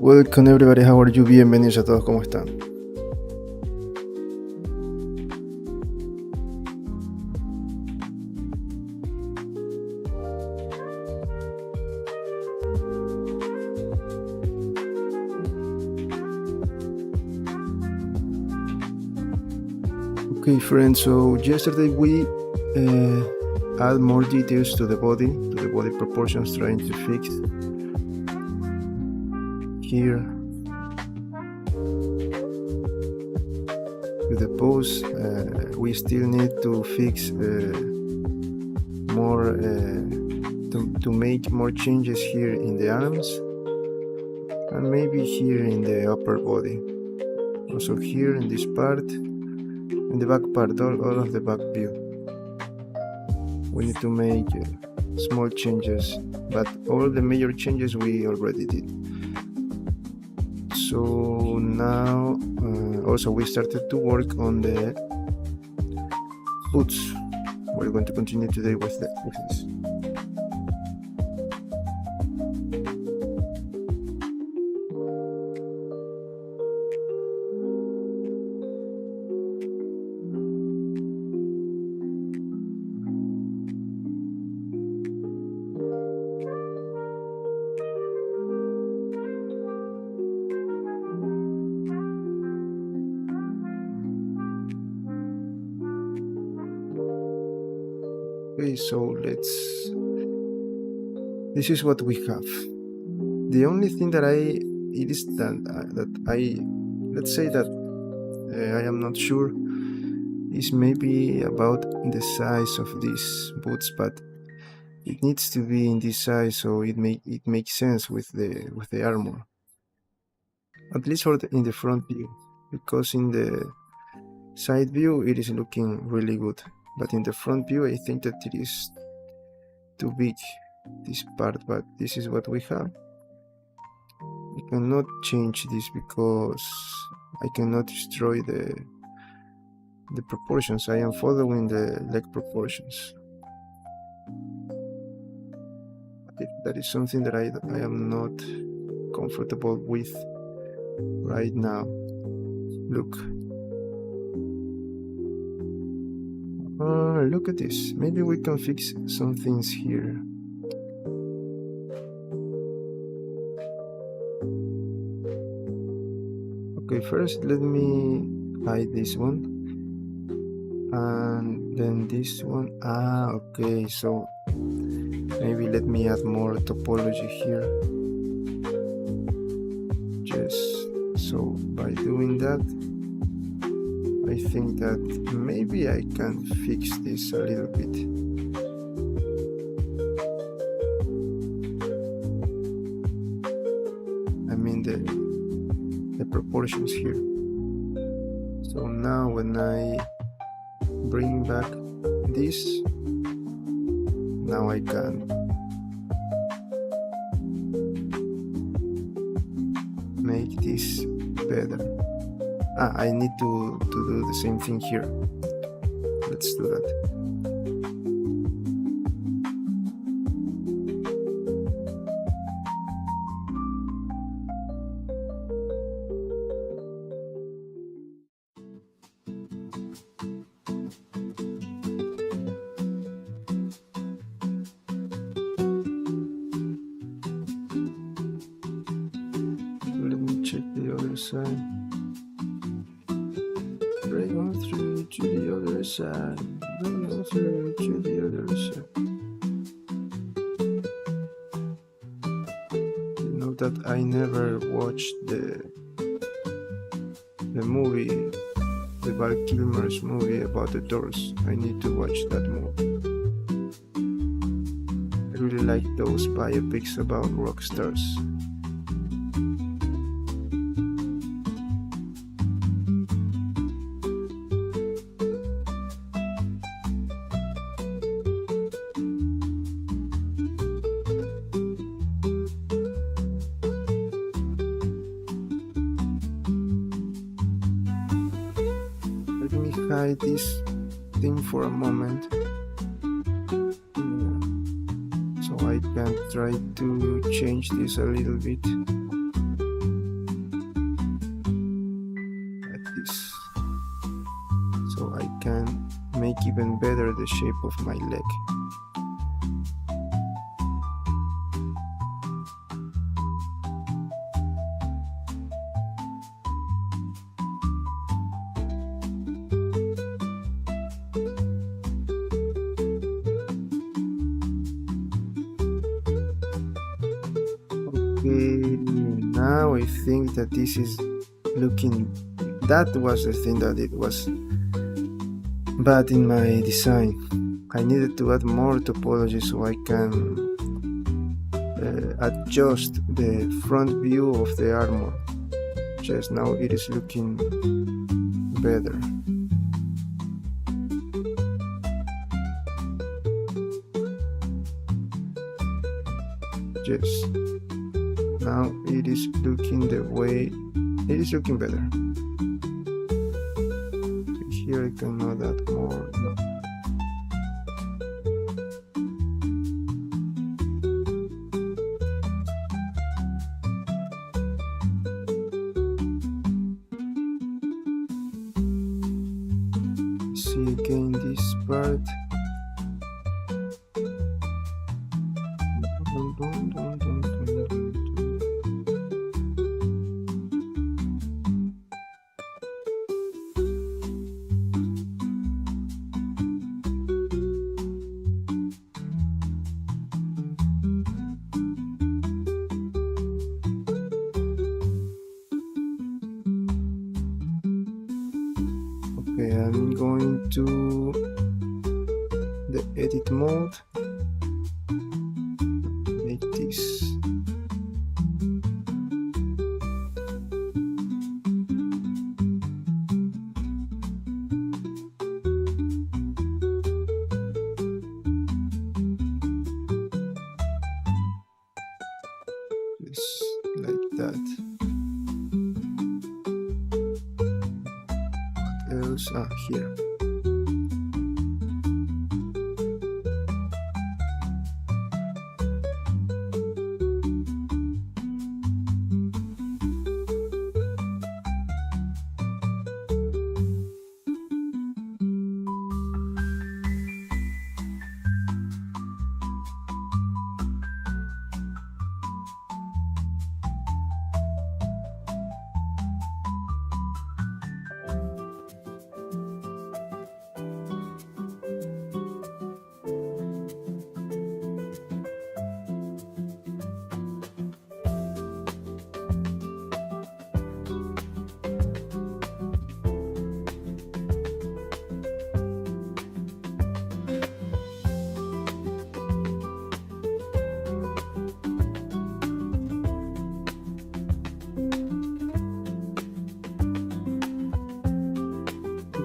Welcome everybody, how are you? Bienvenidos a todos, ¿cómo están? Okay friends, so yesterday we add more details to the body proportions, trying to fix here with the pose. We still need to fix more to make more changes here in the arms and maybe here in the upper body, also here in this part, in the back part, all of the back view. We need to make small changes, but all the major changes we already did. So now also we started to work on the boots. We're going to continue today with this. Okay, so this is what we have. The only thing that let's say that I am not sure is maybe about the size of these boots, but it needs to be in this size so it makes sense with the armor, at least in the front view, because in the side view it is looking really good, but in the front view I think that it is too big, this part. But this is what we have. We cannot change this because I cannot destroy the proportions. I am following the leg proportions. That is something that I am not comfortable with right now. Look. Look at this. Maybe we can fix some things here. Okay, first let me hide this one and then this one. Okay, so maybe let me add more topology here. Just so by doing that, I think that maybe I can fix this a little bit. I mean the proportions here. So now when I bring back this, now I can make this better. I need to do the same thing here. Let's do that. Let me check the other side. Bring on through to the other side. Bring on through to the other side. You know that I never watched the movie, the Val Kilmer's movie about the Doors. I need to watch that movie. I really like those biopics about rock stars. Let me hide this thing for a moment so I can try to change this a little bit. even better the shape of my leg. Okay, now I think that this is looking, that was the thing that it was bad in my design. I needed to add more topology so I can adjust the front view of the armor. Just now it is looking better. Yes, now it is looking the way, it is looking better. Here I can add that more. No. See again this part. Okay, I'm going to the edit mode, make this. Just like that. What else? Here.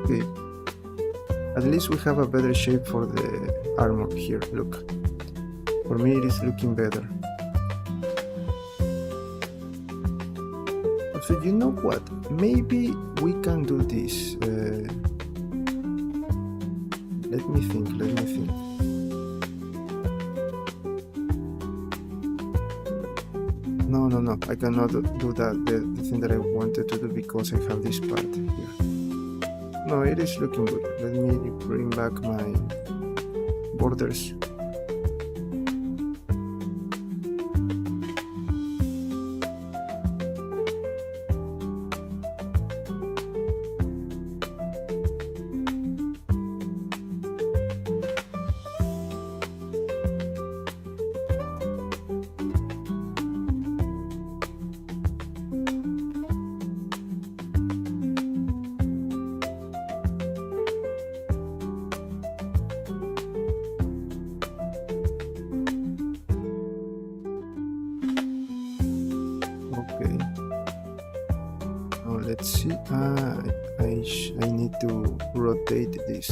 Okay, at least we have a better shape for the armor here. Look, for me it is looking better. So you know what, maybe we can do this. Let me think. No, I cannot do that, the thing that I wanted to do, because I have this part here. No, it is looking good. Let me bring back my borders. Okay, now let's see. I need to rotate this.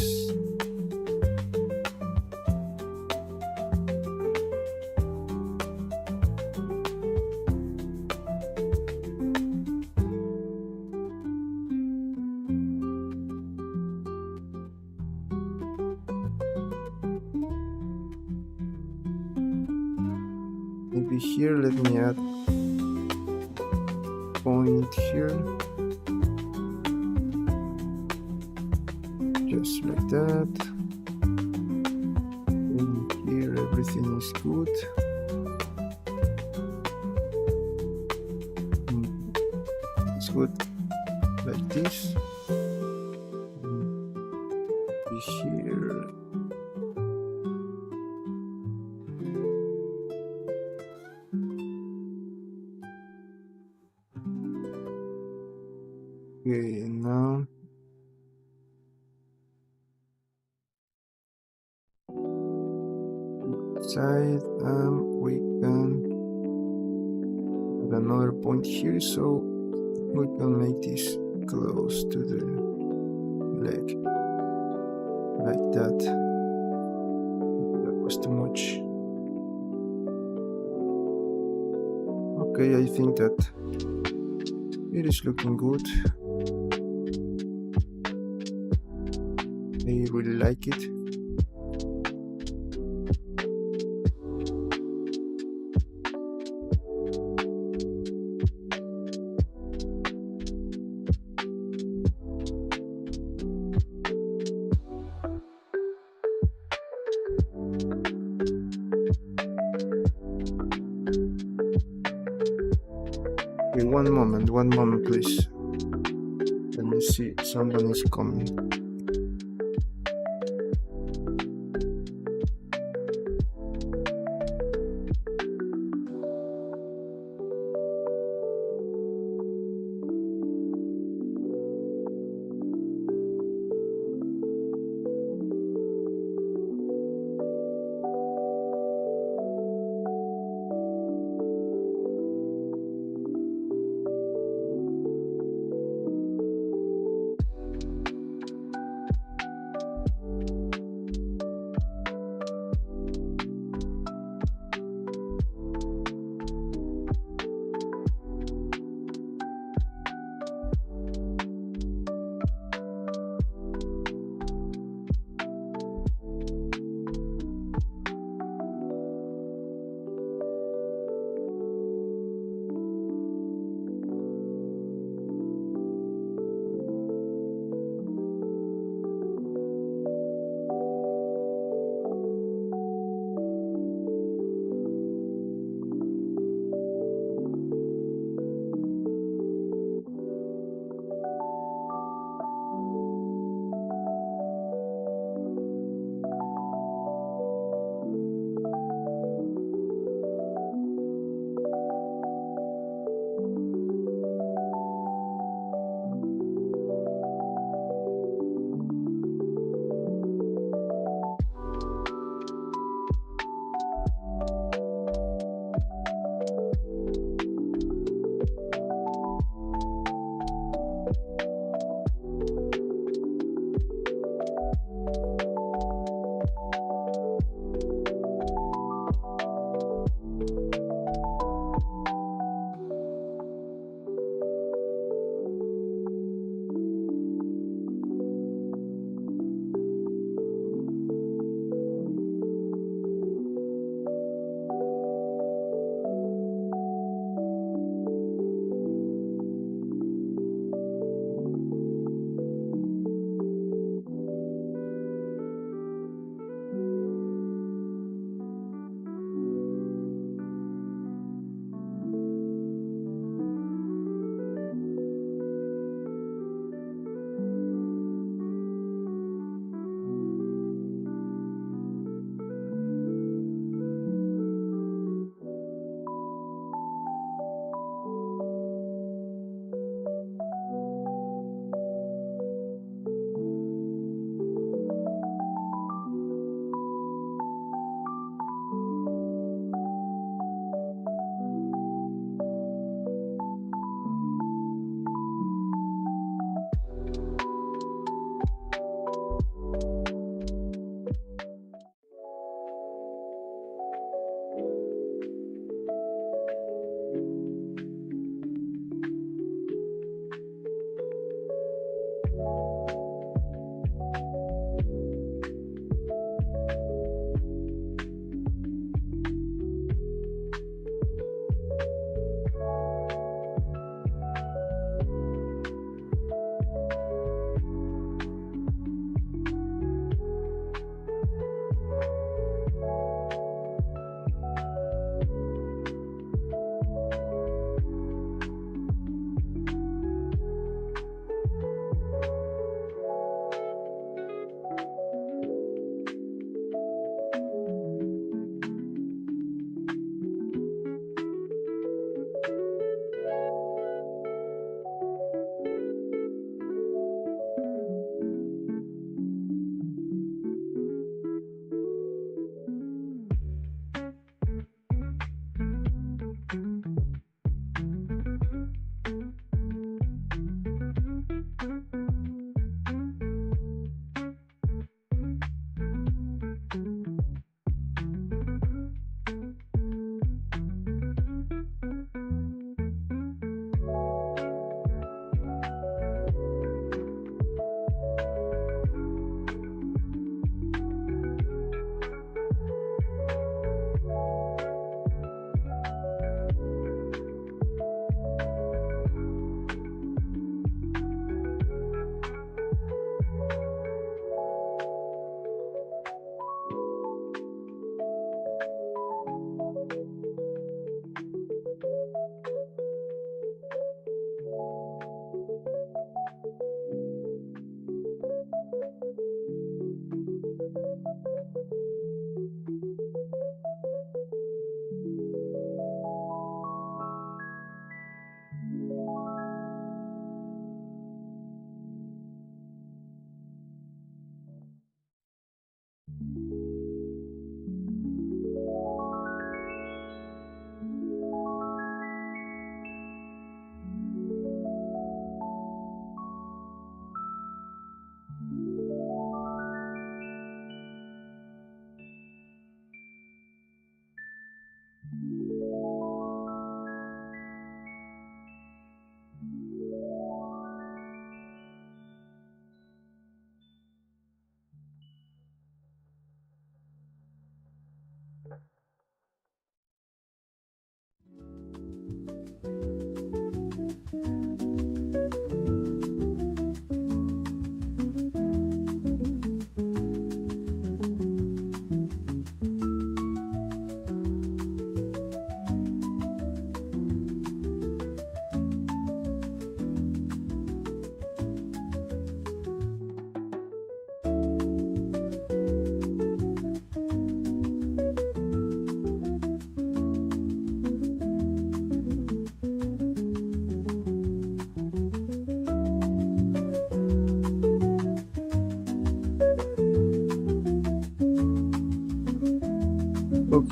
Maybe here, let me add point here, just like that. is good. It's good like this. Be here. Okay, now side, we can add another point here, so we can make this close to the leg, like that. That was too much. Okay, I think that it is looking good. I really like it. Okay, one moment, please. Let me see, someone is coming.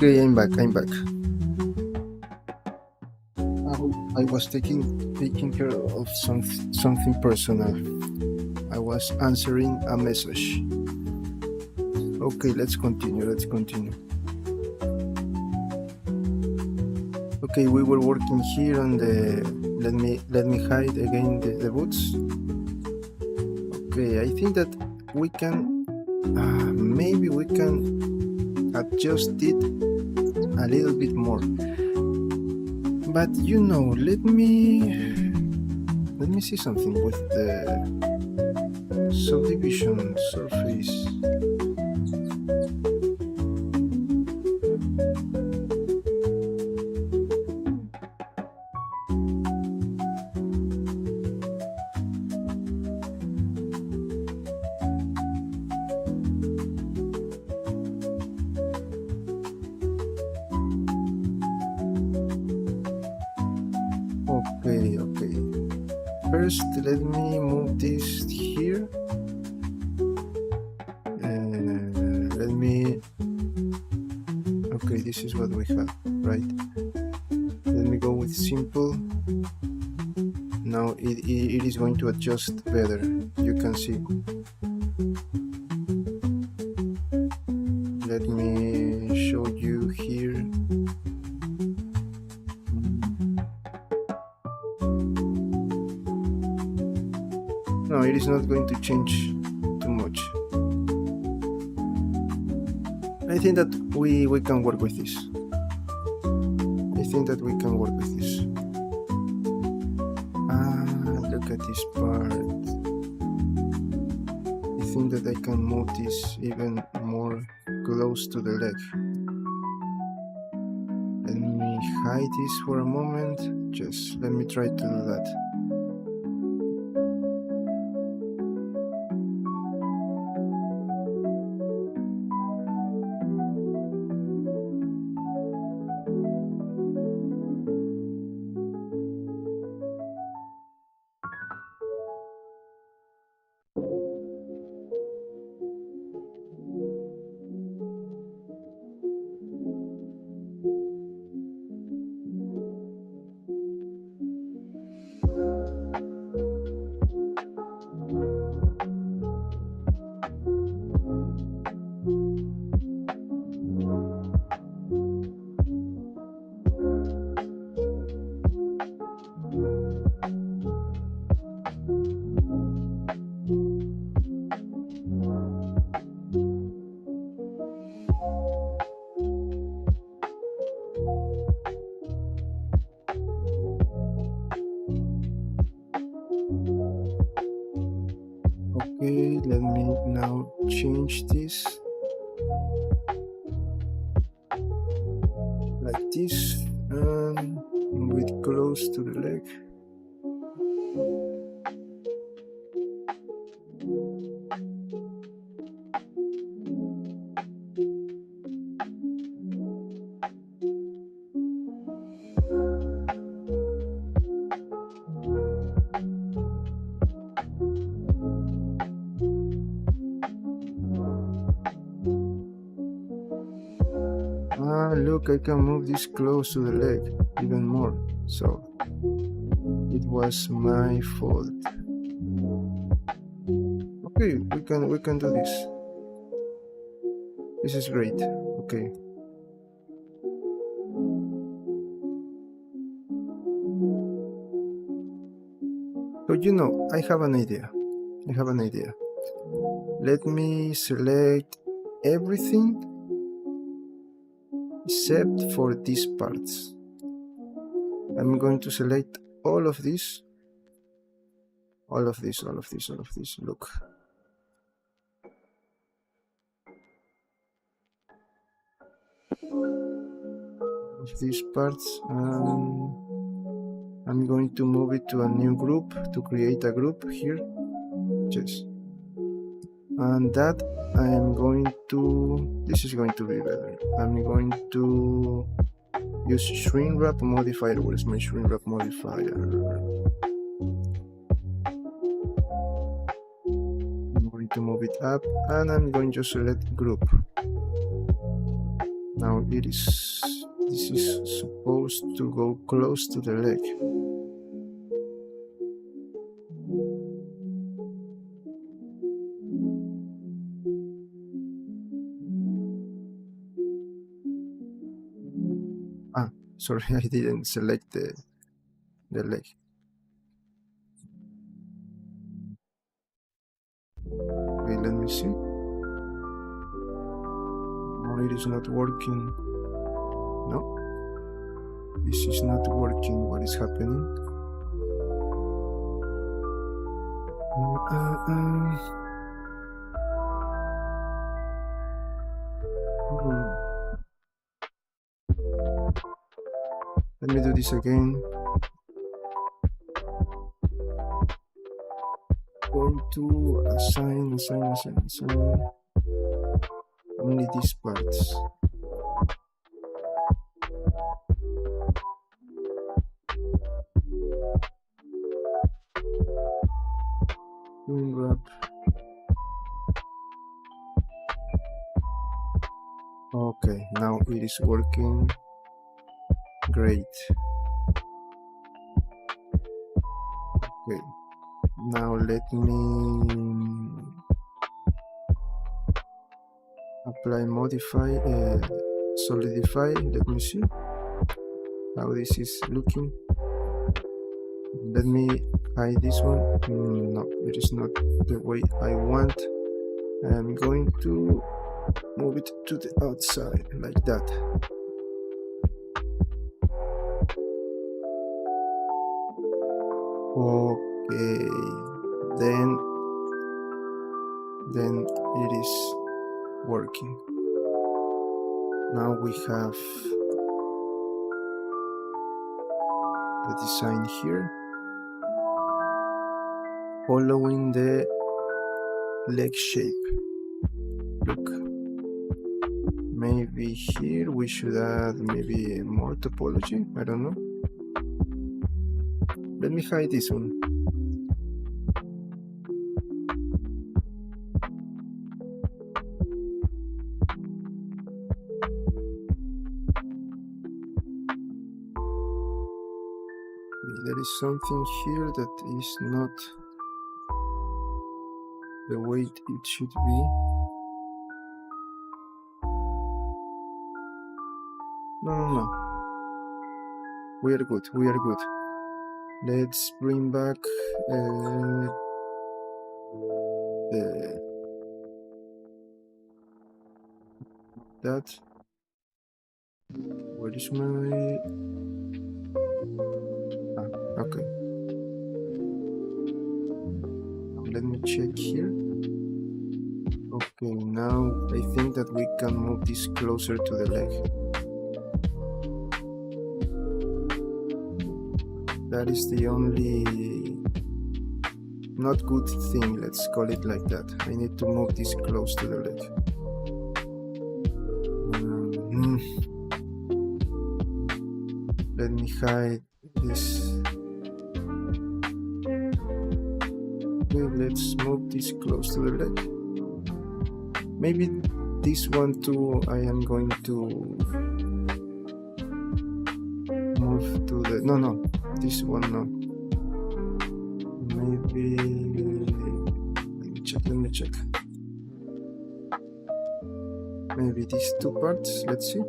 Okay, I'm back. I was taking care of something personal. I was answering a message. Okay, let's continue. Okay, we were working here on the. Let me hide again the boots. Okay, I think that we can. Maybe we can adjust it a little bit more. But you know, let me see something with the subdivision surface. Okay. First, let me move this here. Okay, this is what we have, right? Let me go with simple. Now it is going to adjust better. You can see. Let me show you here. No, it is not going to change too much. I think that we can work with this. Look at this part. I think that I can move this even more close to the leg. Let me hide this for a moment. Just let me try to do that. Okay, let me now change this like this and move it close to the leg. Look, I can move this close to the leg even more. So it was my fault. Okay, we can do this. This is great. Okay. So you know, I have an idea. Let me select everything except for these parts. I'm going to select all of this. Look. Of these parts, I'm going to move it to a new group to create a group here. Yes. And that this is going to be better. I'm going to use shrink wrap modifier. Where's my shrink wrap modifier? I'm going to move it up and I'm going to select group. Now this is supposed to go close to the leg. Sorry, I didn't select the leg. Okay, let me see. No, it is not working. No, this is not working. What is happening? Let me do this again. Going to assign only these parts. Wrap. Okay, now it is working. Great. Okay, now let me apply modify, solidify. Let me see how this is looking. Let me hide this one. No, it is not the way I want. I'm going to move it to the outside like that. Okay, then it is working. Now we have the design here, following the leg shape. Look, maybe here we should add maybe more topology. I don't know. Let me hide this one. There is something here that is not the way it should be. No. We are good. Let's bring back that. Where is my... okay. Let me check here. Okay, now I think that we can move this closer to the leg. That is the only not good thing, let's call it like that. I need to move this close to the leg. Let me hide this. Okay, let's move this close to the leg. Maybe this one too, I am going to move to the... no, this one no. Maybe... let me check. Maybe these two parts, let's see.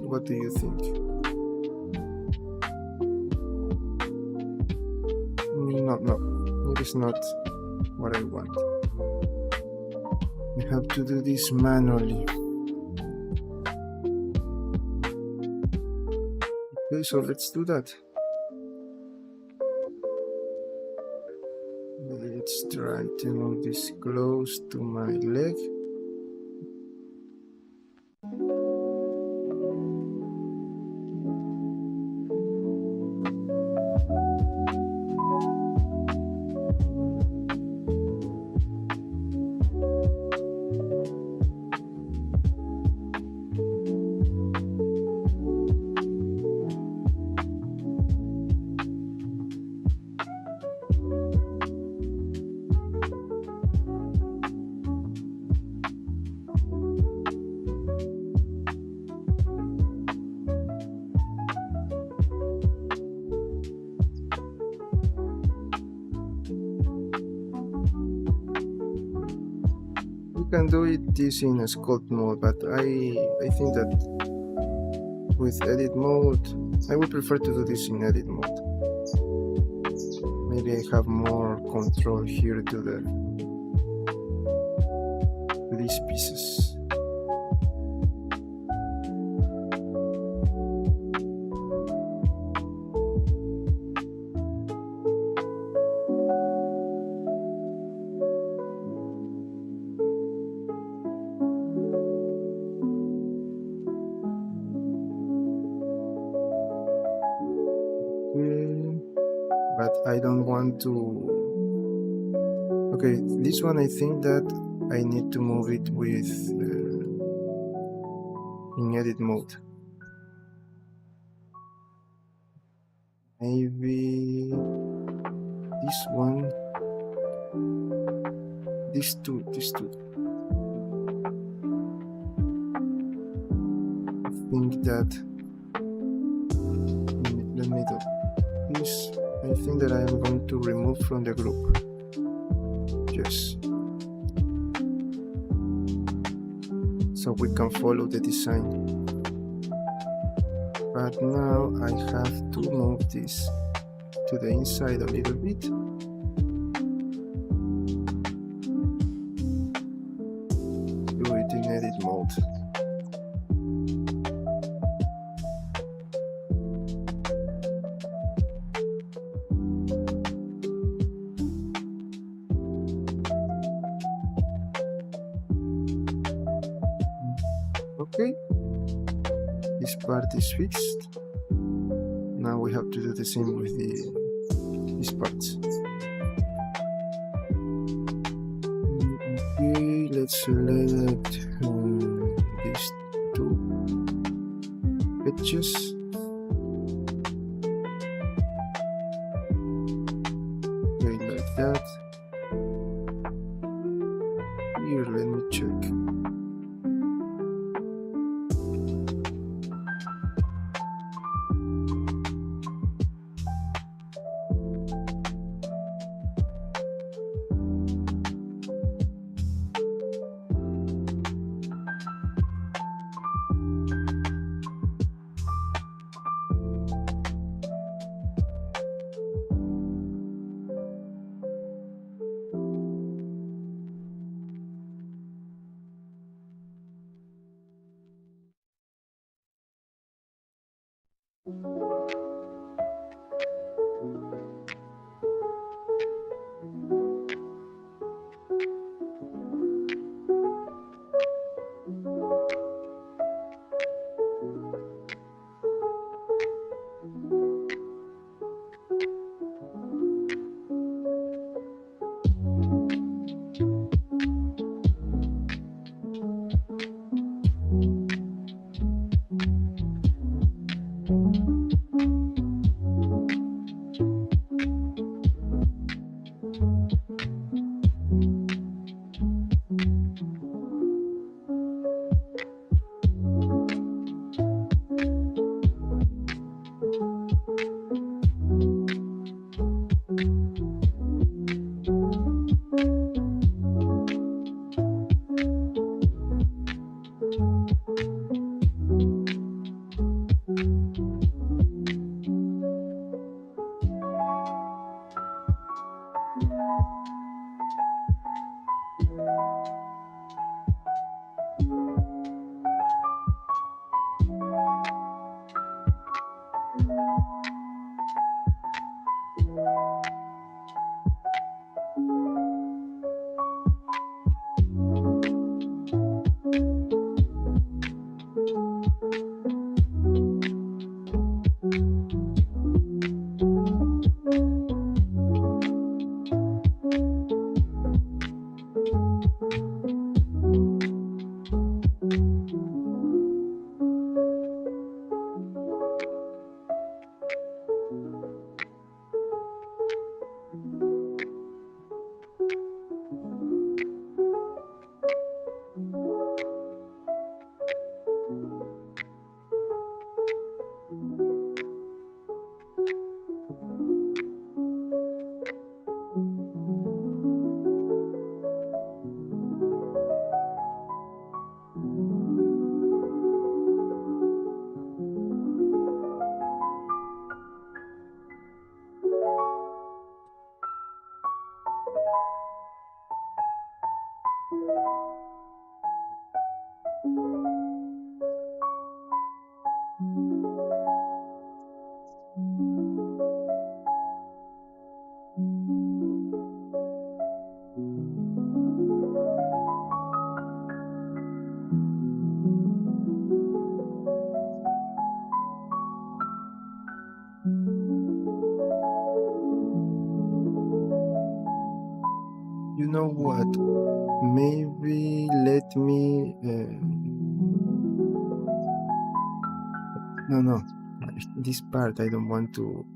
What do you think? No, it is not what I want. We have to do this manually. Okay, so let's do that. Let's try to move this close to my leg. can do this in a sculpt mode, but I think that with edit mode, I would prefer to do this in edit mode. Maybe I have more control here to these pieces. But I don't want to. Okay, this one I think that I need to move it with in edit mode. Maybe this one, these two. I think that in the middle. This I think that I am going to remove from the group. Yes. So we can follow the design. But now I have to move this to the inside a little bit. Do it in edit mode. Okay, this part is fixed. Now we have to do the same with these parts. Okay, let's select these two edges. Okay, like that. Here, let me check. You know what? Maybe let me. No. This part I don't want to.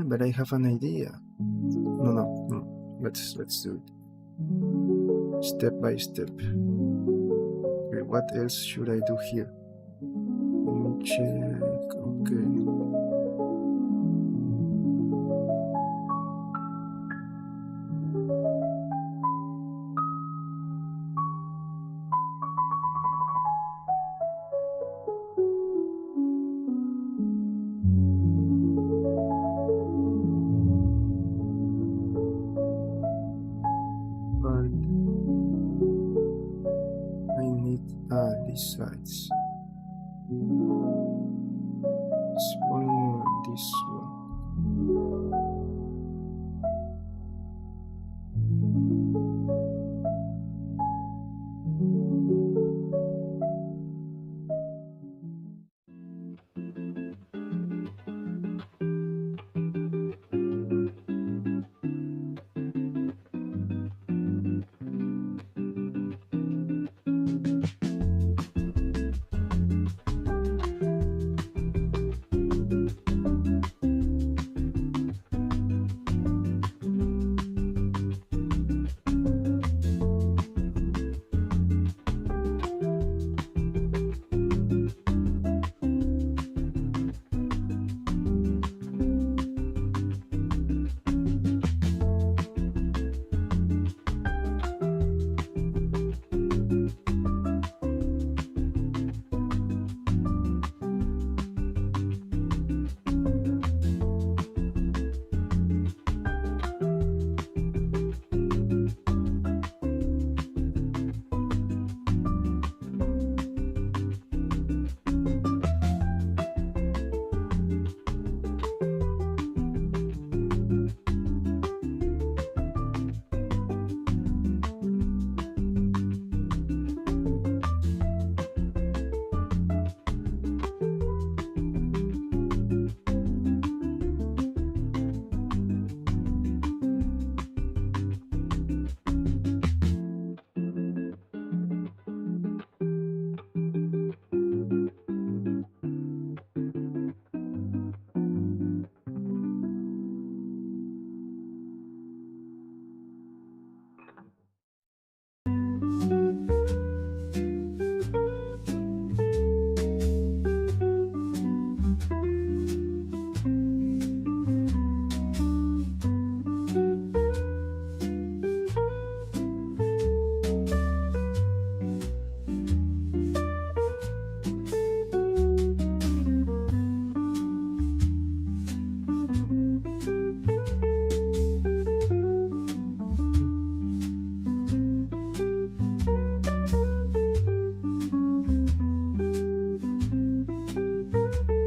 But I have an idea. No. Let's do it step by step. Okay, what else should I do here? Let me check. Okay. But I need these sides. This one, this one.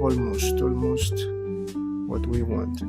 Almost what we want.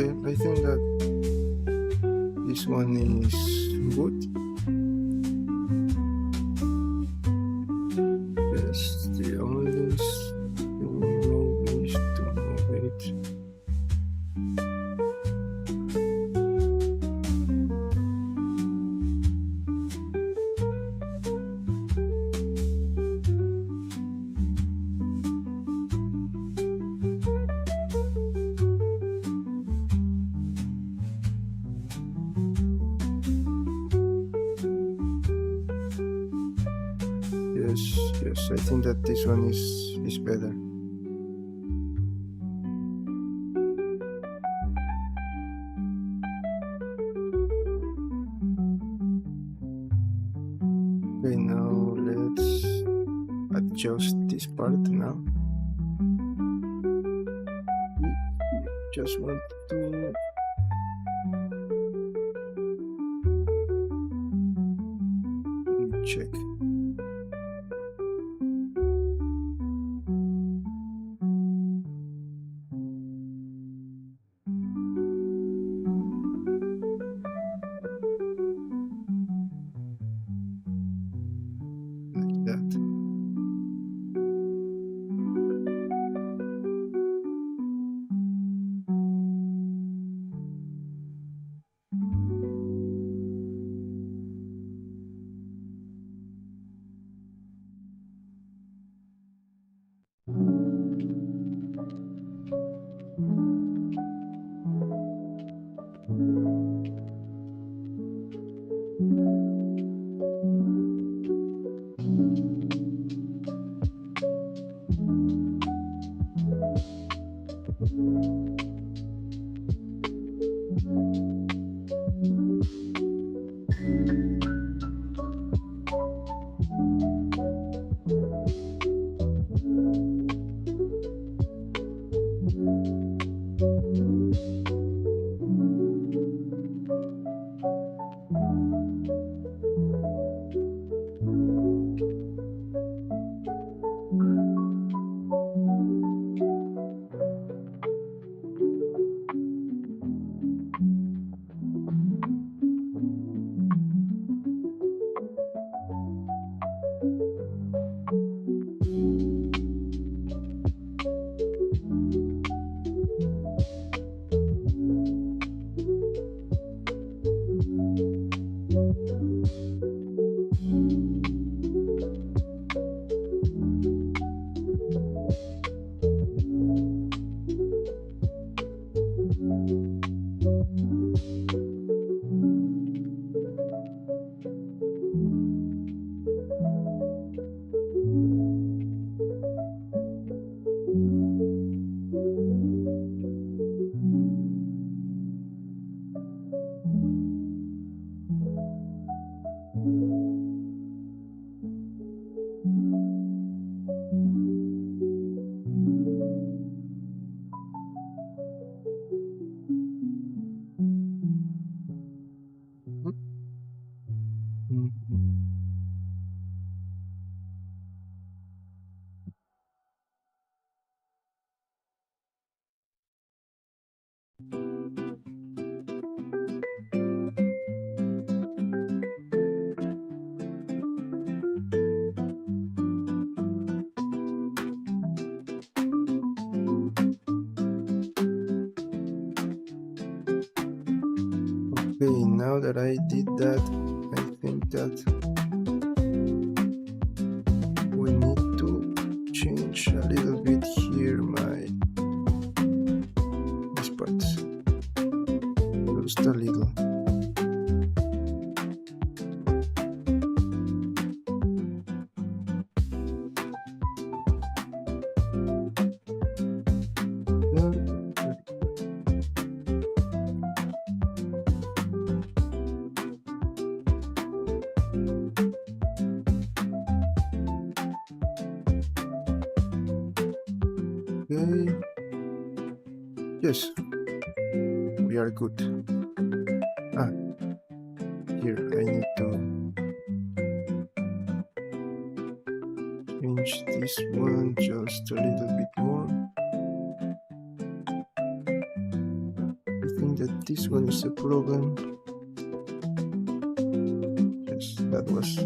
Okay, I think that this one is good. Yes, the only thing maybe is to move it. Yes, I think that this one is better. Okay, now let's adjust this part now. We just want to check. Like that. Mhm. Okay, now that I did that, I think that we need to change a little bit here these parts. Just a little. Okay. Yes, we are good. Ah, here I need to change this one just a little bit more. I think that this one is a problem. Yes, that was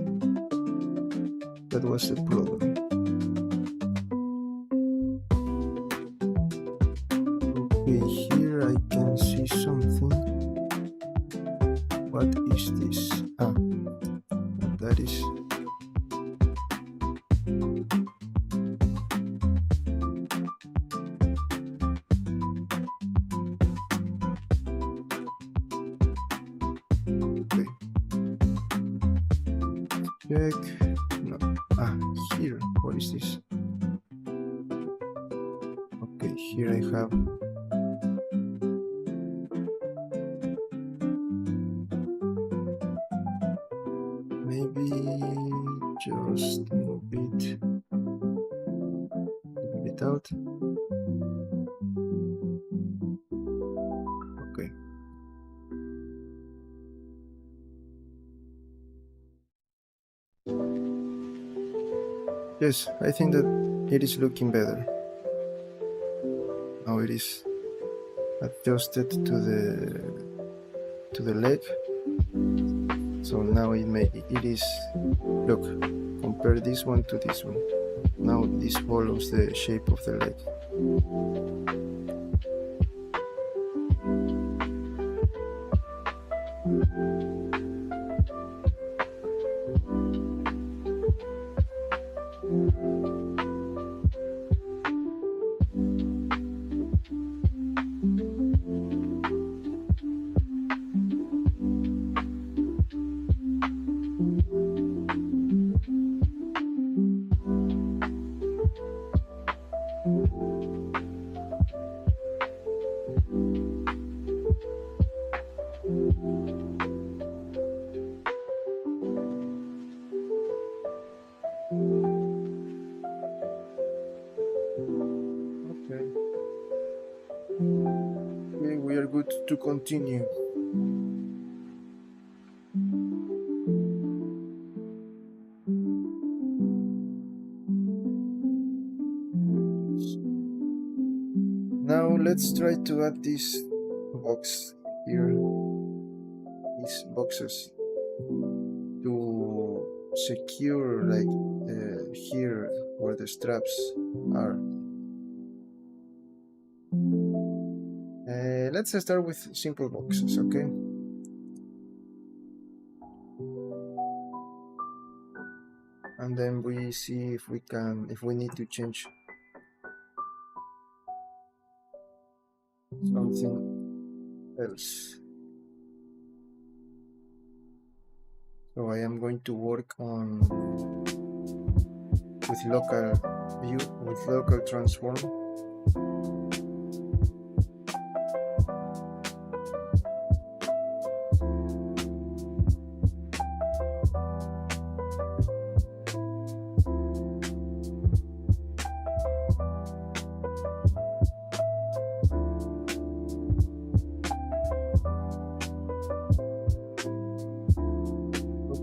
a problem. Okay, here I can see something. What is this? That is okay. Check. No. Here. What is this? Okay, here I have maybe just move it out. Okay. Yes, I think that it is looking better. Now it is adjusted to the leg. So now it is, look, compare this one to this one. Now this follows the shape of the leg. Okay, we are good to continue. Now let's try to add this box here, these boxes, to secure like here where the straps are. Let's start with simple boxes, okay? And then we see if we need to change something else. So I am going to work on with local view, with local transform.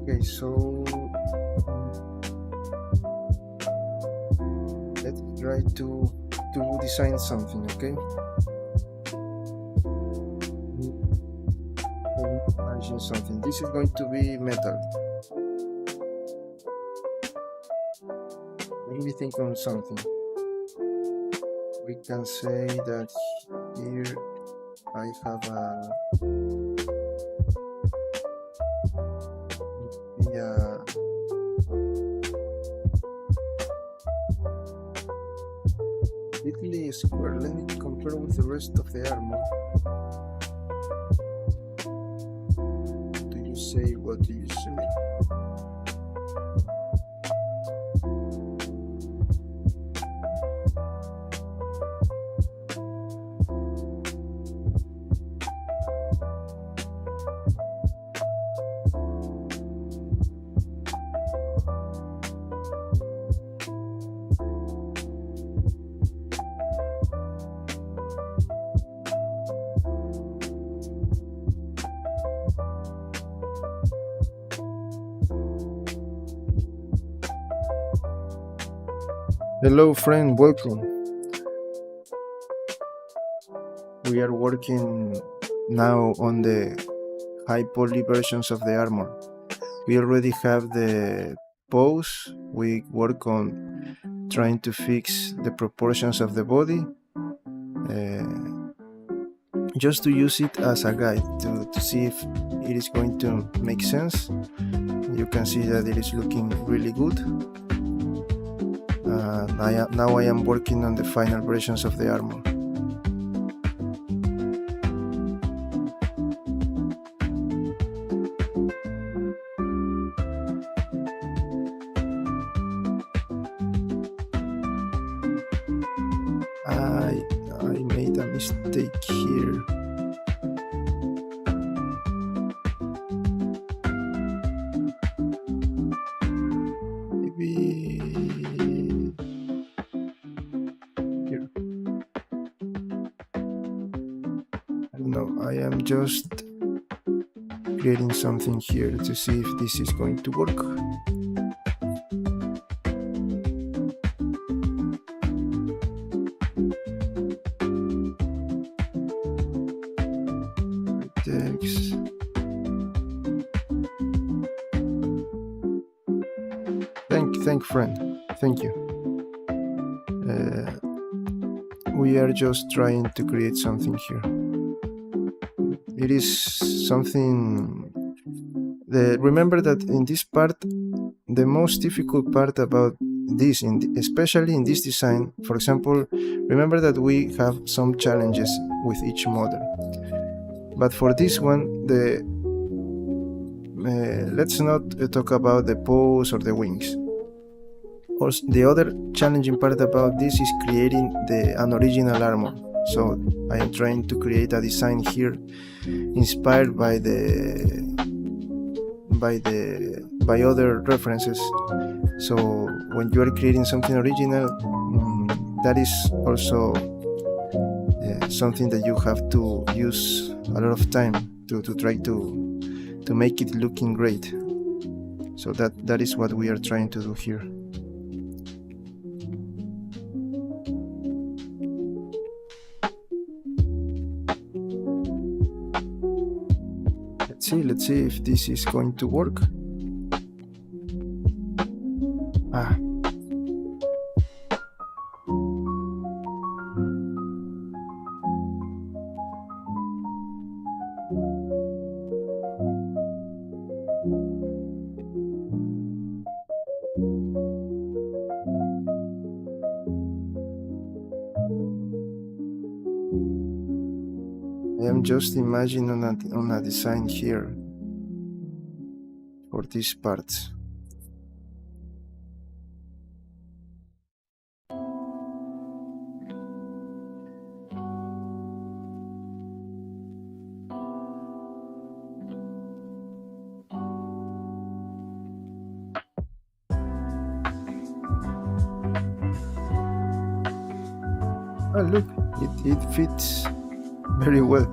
Okay, so let's try to design something, okay? Imagine something. This is going to be metal. Let me think on something. We can say that here I have a little square. Let me compare with the rest of the armor. Do you say? What do you say? Hello friend, welcome. We are working now on the high poly versions of the armor. We already have the pose. We work on trying to fix the proportions of the body, just to use it as a guide to see if it is going to make sense. You can see that it is looking really good. Now I am working on the final versions of the armor. I made a mistake here. Maybe here. I don't know. I am just creating something here to see if this is going to work. Thank friend, thank you. We are just trying to create something here. It is something remember that in this part, the most difficult part about this, especially in this design, for example, remember that we have some challenges with each model, but for this one, let's not talk about the pose or the wings. The other challenging part about this is creating an original armor. So I am trying to create a design here inspired by other references. So when you are creating something original, that is also something that you have to use a lot of time to try to make it looking great. So that is what we are trying to do here. Let's see if this is going to work. I am just imagining on a design here for these parts. Oh look, it fits very well.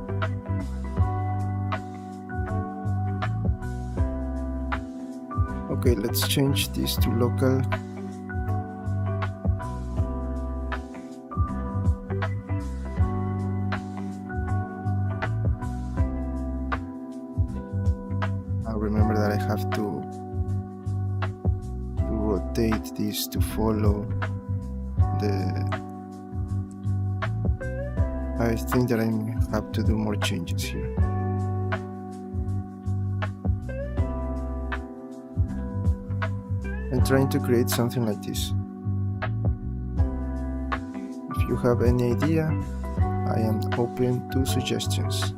Okay, let's change this to local. Now remember that I have to rotate this to follow the... I think that I have to do more changes here. I'm trying to create something like this. If you have any idea, I am open to suggestions.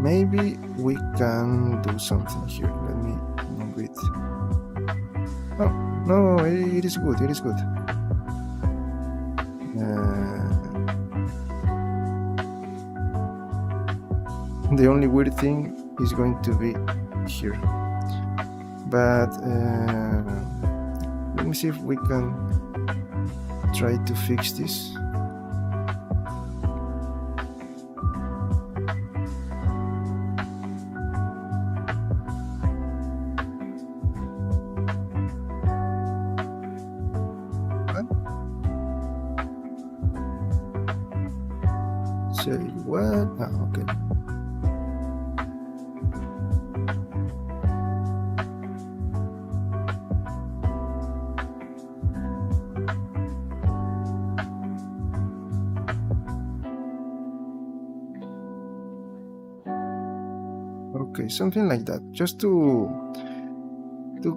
Maybe we can do something here. Let me move it. Oh, no, it is good, it is good. The only weird thing is going to be here. But let me see if we can try to fix this. Say what? Ah, okay. Okay, something like that, just to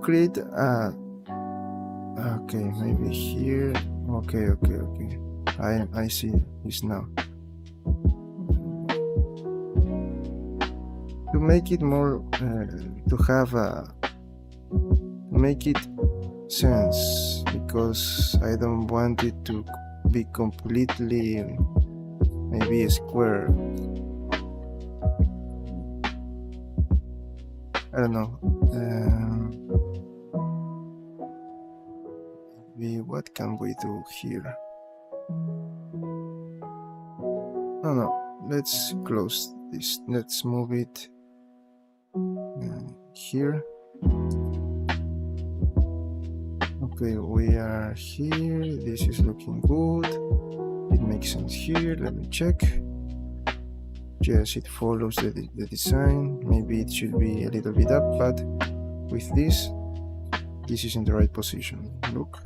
create a. Okay, maybe here. Okay. I see this now. To make it more, to have a, make it sense, because I don't want it to be completely maybe a square. I don't know. What can we do here? No, let's close this. Let's move it here. Okay, we are here. This is looking good. It makes sense here. Let me check. Yes, it follows the design. Maybe it should be a little bit up, but with this is in the right position. Look.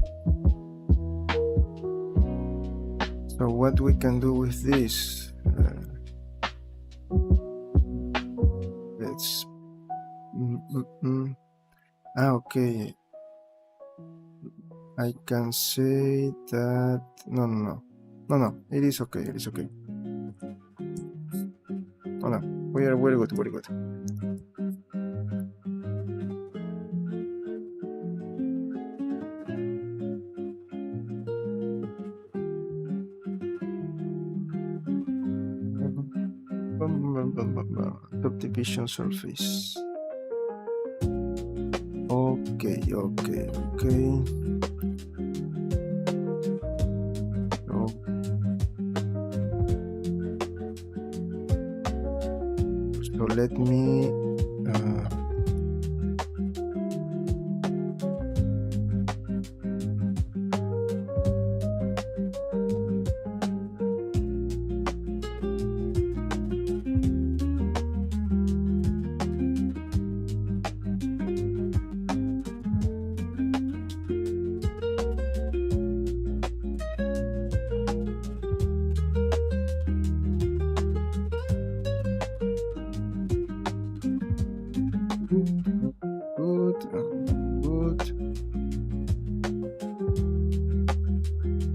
So what we can do with this? Let's. Okay. I can say that. No. It is okay. It is okay. Oh no, we are very good. Subdivision surface. Okay. So let me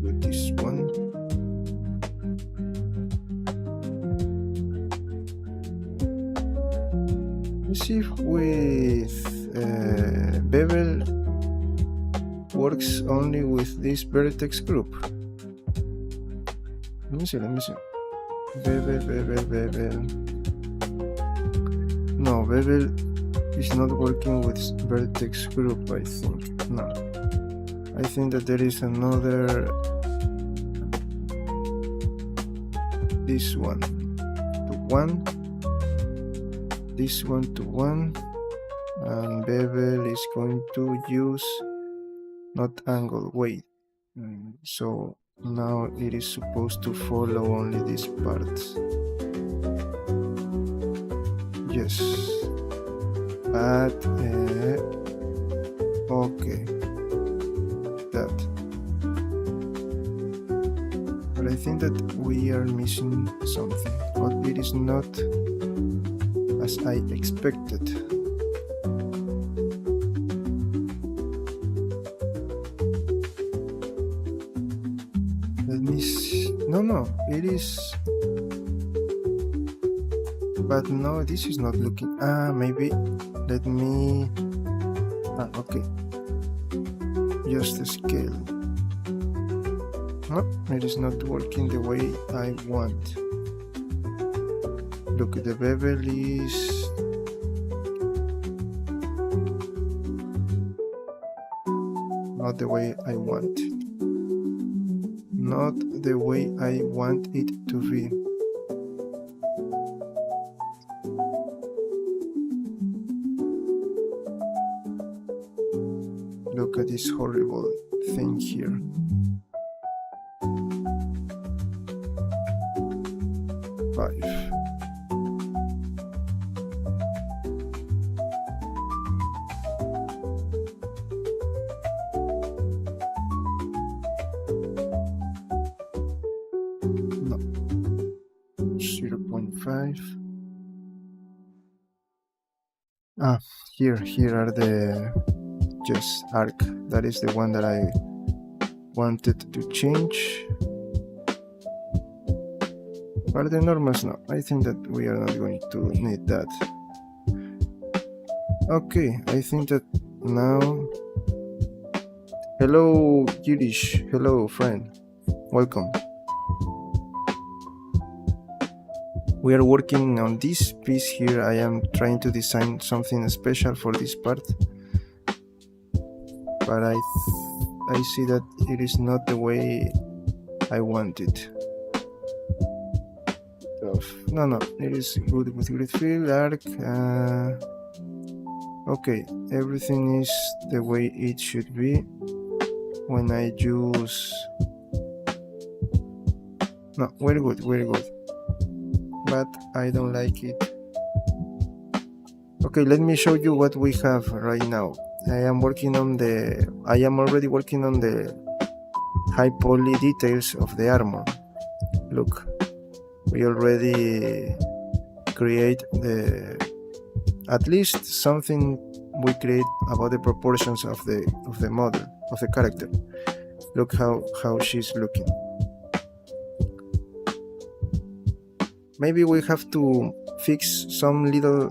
with this one. Let's see if with bevel works only with this vertex group. Let me see. Bevel. No, bevel is not working with vertex group, I think. No. I think that there is another. This one to 1. This one to 1. And bevel is going to use not angle, wait. So now it is supposed to follow only this part. Yes. But okay. That. But I think that we are missing something, or it is not as I expected. Let me see. No, it is. But no, this is not looking. Maybe. Let me. Okay. Just the scale. No, it is not working the way I want. Look, the bevel is. Not the way I want. Not the way I want it to be. Look at this horrible thing here. 5. No, 0.5. Here are the arc. That is the one that I wanted to change. But the normals, no. I think that we are not going to need that. Okay, I think that now. Hello, Yiddish. Hello, friend. Welcome. We are working on this piece here. I am trying to design something special for this part, but I see that it is not the way I want it. No, it is good with grid fill, arc. Okay, everything is the way it should be. When I use... No, very good. But I don't like it. Okay, let me show you what we have right now. I am already working on the high poly details of the armor. Look, we already create at least something we create about the proportions of the model, of the character. Look how she's looking. Maybe we have to fix some little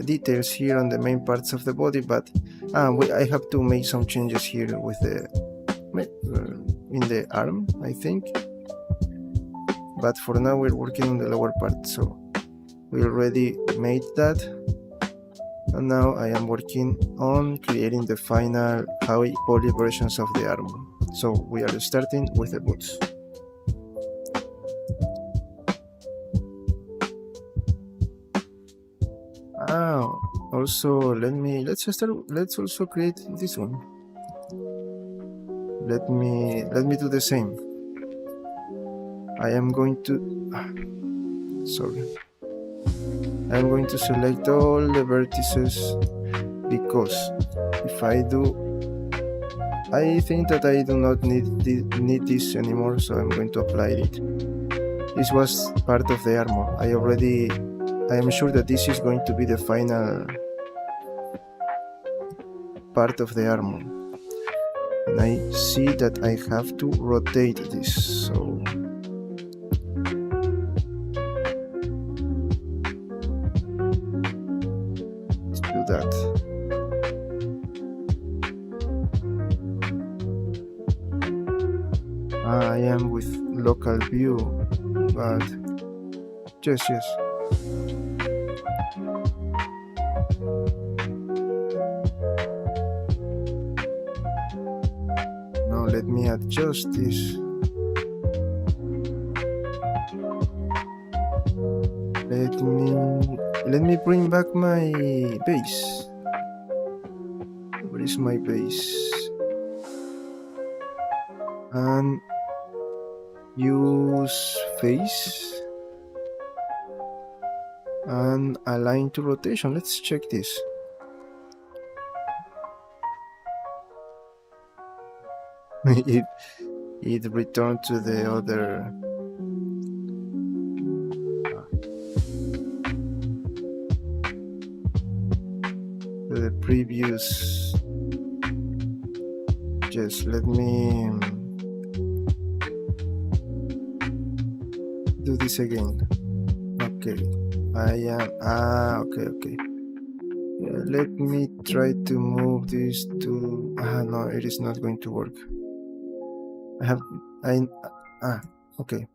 details here on the main parts of the body, but I have to make some changes here with in the arm, I think. But for now we're working on the lower part, so we already made that. And now I am working on creating the final high poly versions of the armor. So we are starting with the boots. Also let's also create this one. Let me do the same. I am going to I'm going to select all the vertices, because if I do, I think that I do not need this anymore, so I'm going to apply it. This was part of the armor. I am sure that this is going to be the final part of the armor. And I see that I have to rotate this, so let's do that. I am with local view, but yes. Now let me adjust this. Let me bring back my base. Where is my base? And use face and align to rotation. Let's check this. It returned to the other. The previous. Just let me do this again. Okay, I am okay. Let me try to move this to. No, it is not going to work. Okay.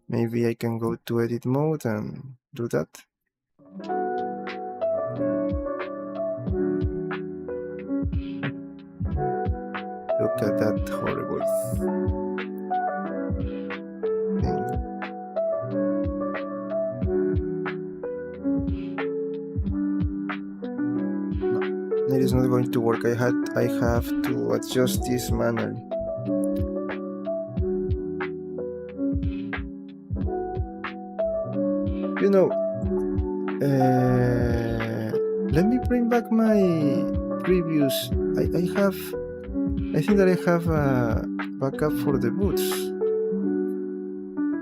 Maybe I can go to edit mode and do that. Look at that horrible thing. No, it is not going to work. I have to adjust this manually. You know, let me bring back my previous. I think that I have a backup for the boots.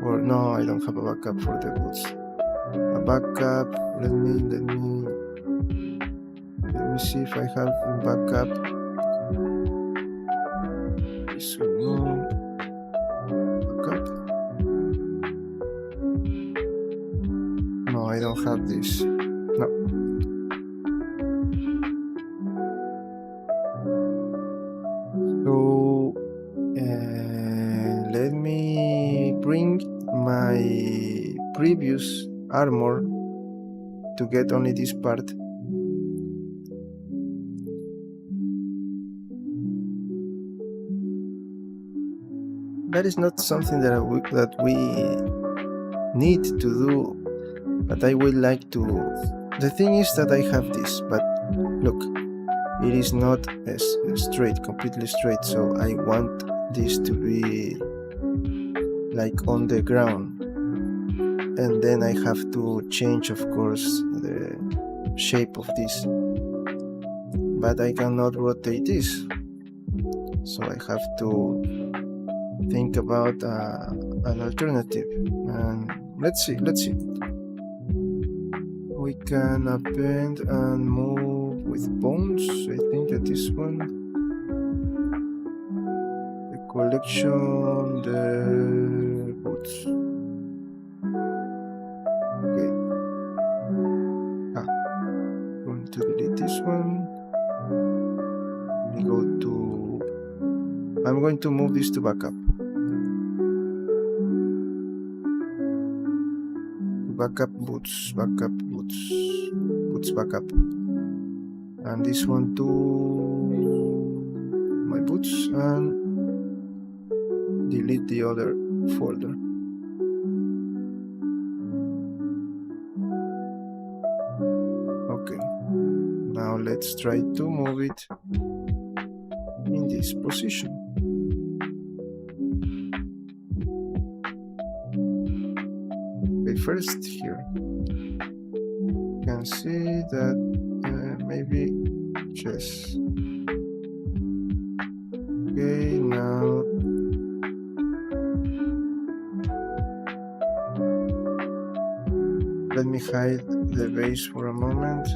Or no, I don't have a backup for the boots. A backup. Let me see if I have a backup. So no backup. No, I don't have this. No. So let me bring my previous armor to get only this part. That is not something that we need to do, but I would like to. The thing is that I have this, but look, it is not as straight, completely straight, so I want this to be like on the ground, and then I have to change, of course, the shape of this, but I cannot rotate this, so I have to think about an alternative. And let's see, we can append and move with bones. I think that this one, the collection, the boots. Okay. Going to delete this one. We go to. I'm going to move this to backup. Backup boots, backup backup. And this one to my boots and delete the other folder. Okay, now let's try to move it in this position. Okay, first here you can see that maybe yes. Okay, now let me hide the base for a moment.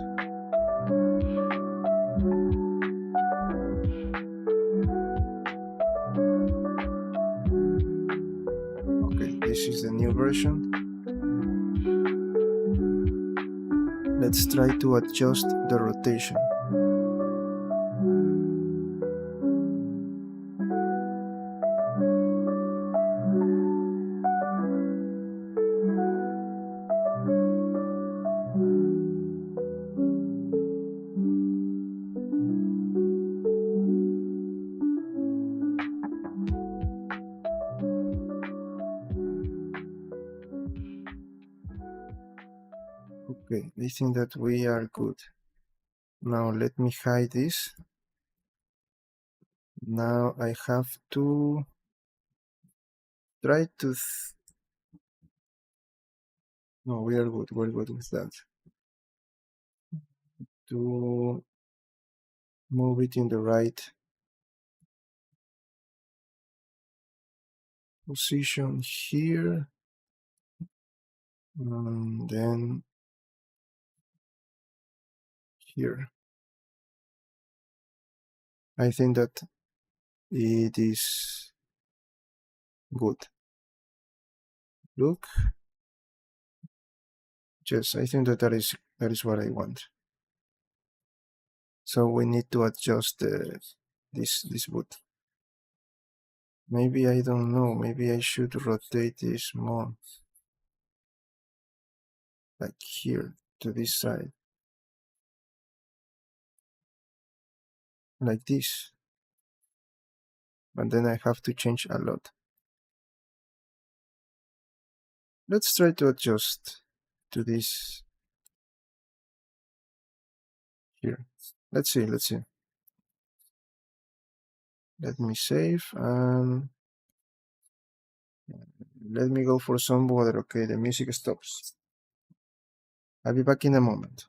Okay, this is the new version. Let's try to adjust the rotation. Okay, I think that we are good. Now let me hide this. Now I have to try to. No, we are good. We're good with that. To move it in the right position here. And then here. I think that it is good. Look. Yes, I think that is what I want. So we need to adjust this boot. Maybe I don't know. Maybe I should rotate this more, like here to this side, like this. But then I have to change a lot. Let's try to adjust to this here. Let's see. Let me save and let me go for some water. Okay, the music stops. I'll be back in a moment.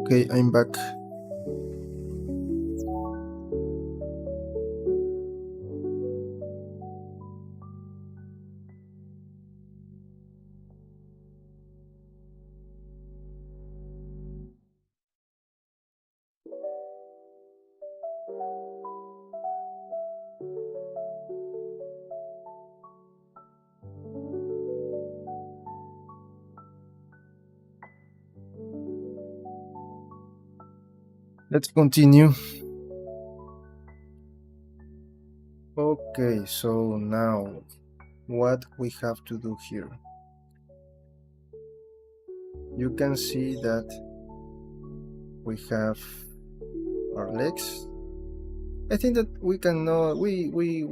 Okay, I'm back. Let's continue. Okay, so now what we have to do here. You can see that we have our legs. I think that we cannot, we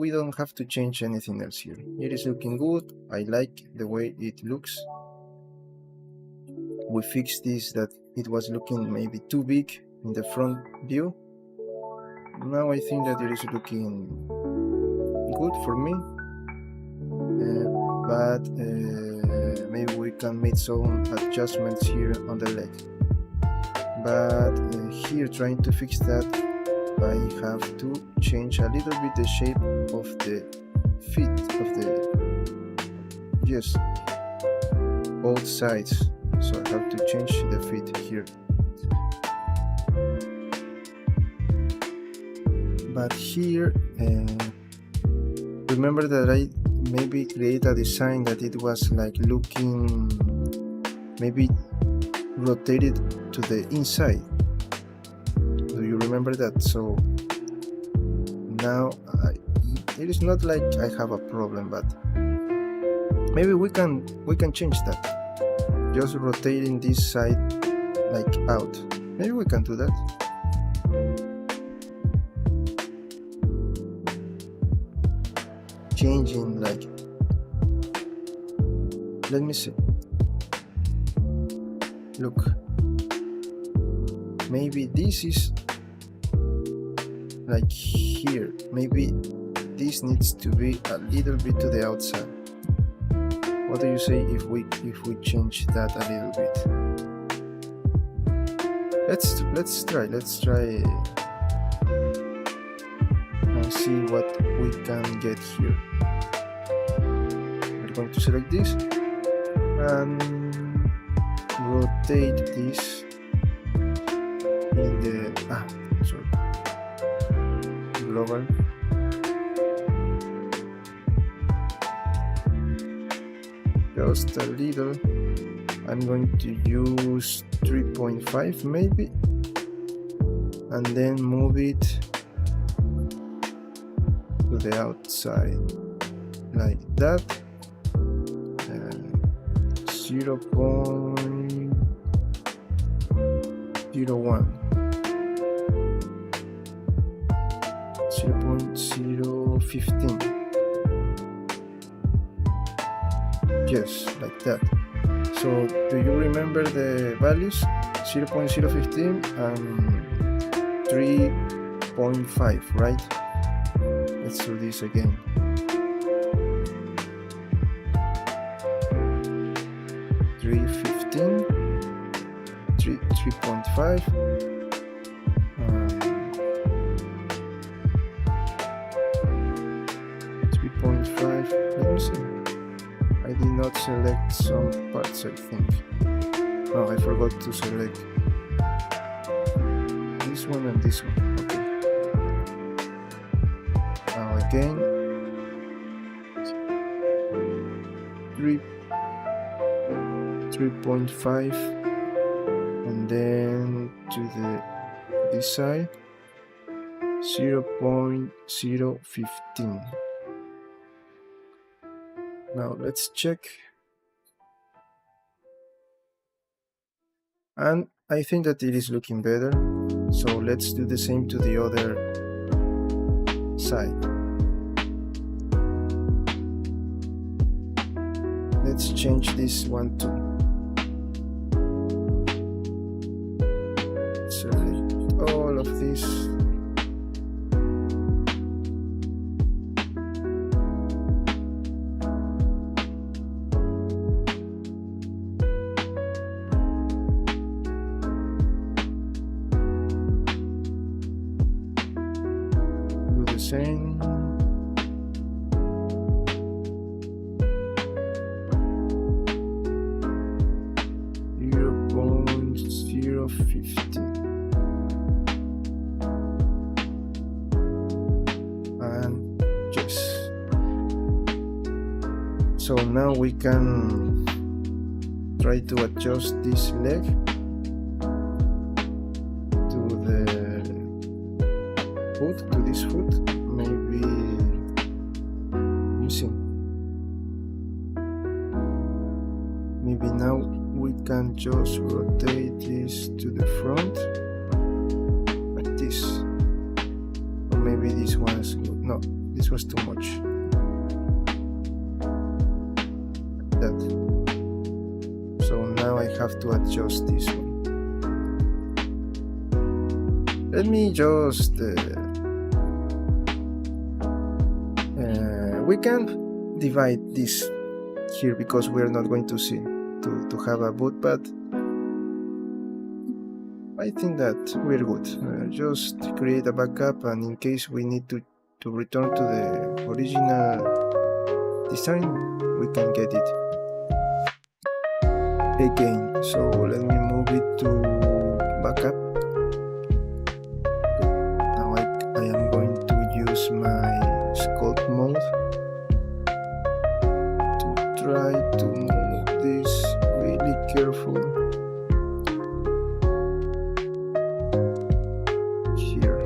don't have to change anything else here. It is looking good. I like the way it looks. We fixed this, that it was looking maybe too big in the front view. Now I think that it is looking good for me, but maybe we can make some adjustments here on the leg. But here, trying to fix that, I have to change a little bit the shape of the feet, of the, yes, both sides. So I have to change the feet here. But here, remember that I maybe create a design that it was like looking maybe rotated to the inside. Do you remember that? So now it is not like I have a problem, but maybe we can change that. Just rotating this side like out. Maybe we can do that. Changing, like, let me see. Look, maybe this is like here. Maybe this needs to be a little bit to the outside. What do you say if we change that a little bit? Let's try and see what we can get here. We're going to select this and rotate this in the global. Just a little. I'm going to use 3.5 maybe, and then move it to the outside like that. 0.01, 0.015. Yes, like that. So do you remember the values? 0.015 and 3.5, right? Let's do this again. 3.5, 3.5. Let me see. I did not select some parts, I think. No, I forgot to select this one and this one. Okay. Now again, 3.5, and then to this side 0.015. Now let's check, and I think that it is looking better. So let's do the same to the other side. Let's change this one too. Select all of this. the same. 0.050. And yes. So now we can try to adjust this leg to the foot, to this foot, maybe using. Maybe now we can just rotate this to the front, like this. Or maybe this was good. No, this was too much. Like that. So now I have to adjust this one. Let me just we can divide this here because we're not going to see to have a boot, but I think that we're good. Just create a backup, and in case we need to return to the original design, we can get it again. So let me move it to backup. Now I am going to use my sculpt mode to try to move this really careful here.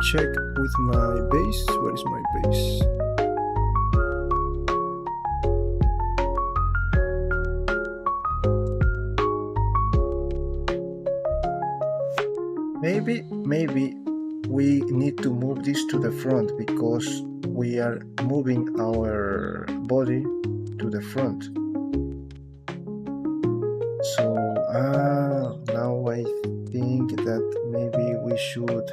Check with my base. Where is my base? Maybe we need to move this to the front because we are moving our body to the front. So now I think that maybe we should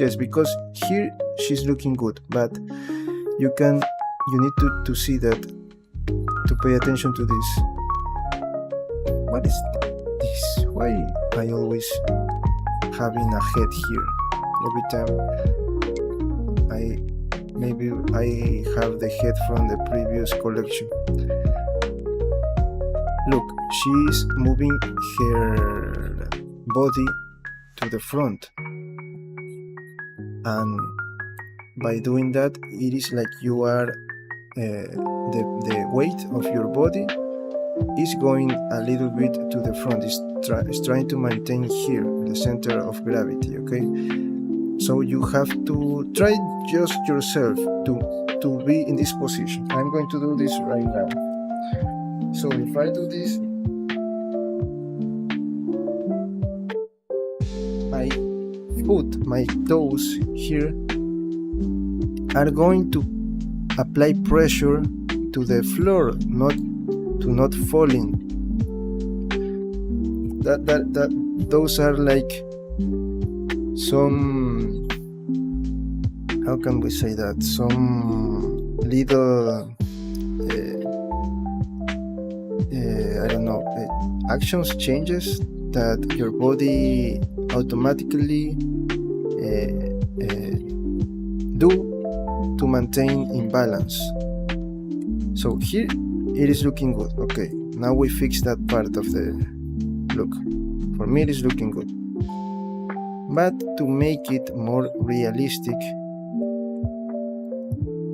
yes, because here she's looking good, but you need to see that, to pay attention to this. What is this? Why I always having a head here every time I maybe I have the head from the previous collection. Look, she's moving her body to the front, and by doing that, it is like you are the weight of your body is going a little bit to the front. It's trying to maintain here the center of gravity. Okay, so you have to try just yourself to be in this position. I'm going to do this right now. So if I do this, I put my toes here are going to apply pressure to the floor, not falling. Those are like some, how can we say that, some little I don't know, actions, changes that your body automatically do to maintain imbalance. So here it is looking good. Okay, now we fix that part of the look. For me it is looking good, but to make it more realistic,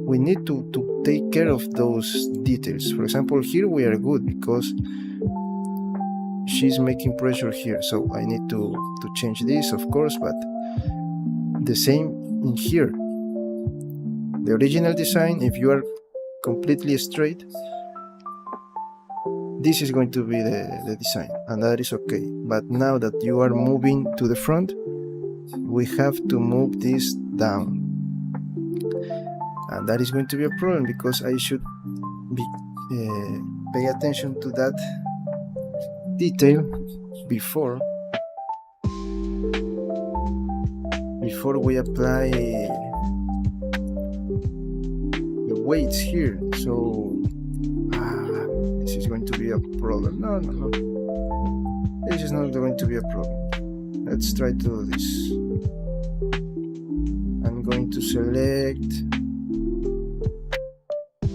we need to take care of those details. For example, here we are good because she's making pressure here, so I need to change this, of course, but the same in here. The original design, if you are completely straight, this is going to be the design, and that is okay. But now that you are moving to the front, we have to move this down, and that is going to be a problem because I should pay attention to that detail before we apply the weights here. So this is going to be a problem. No, this is not going to be a problem. Let's try to do this. I'm going to select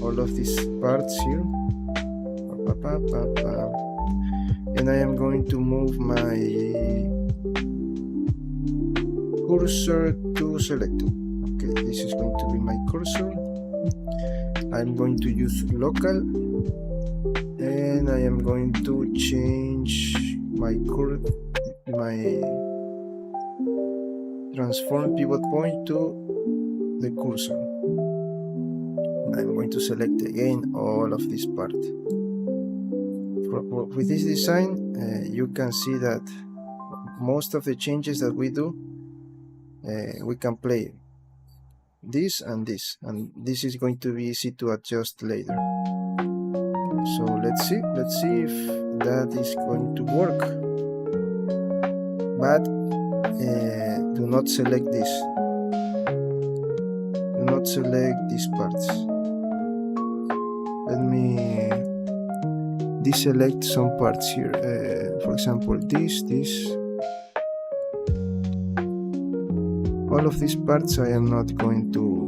all of these parts here, and I am going to move my cursor to selector. Okay, this is going to be my cursor. I'm going to use local, and I am going to change my transform pivot point to the cursor. I'm going to select again all of this part. With this design, you can see that most of the changes that we do, we can play this and this, and this is going to be easy to adjust later. So let's see if that is going to work. But do not select this. Do not select these parts. Let me deselect some parts here. For example, this. All of these parts I am not going to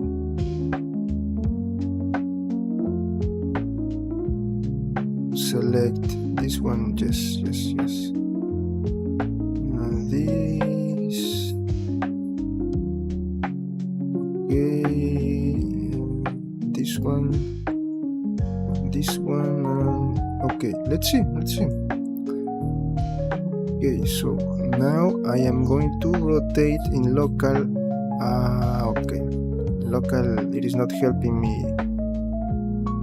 select. This one, yes. And this. Okay. This one. Okay, let's see. Okay, so now I am going to rotate in local. Okay, local, it is not helping me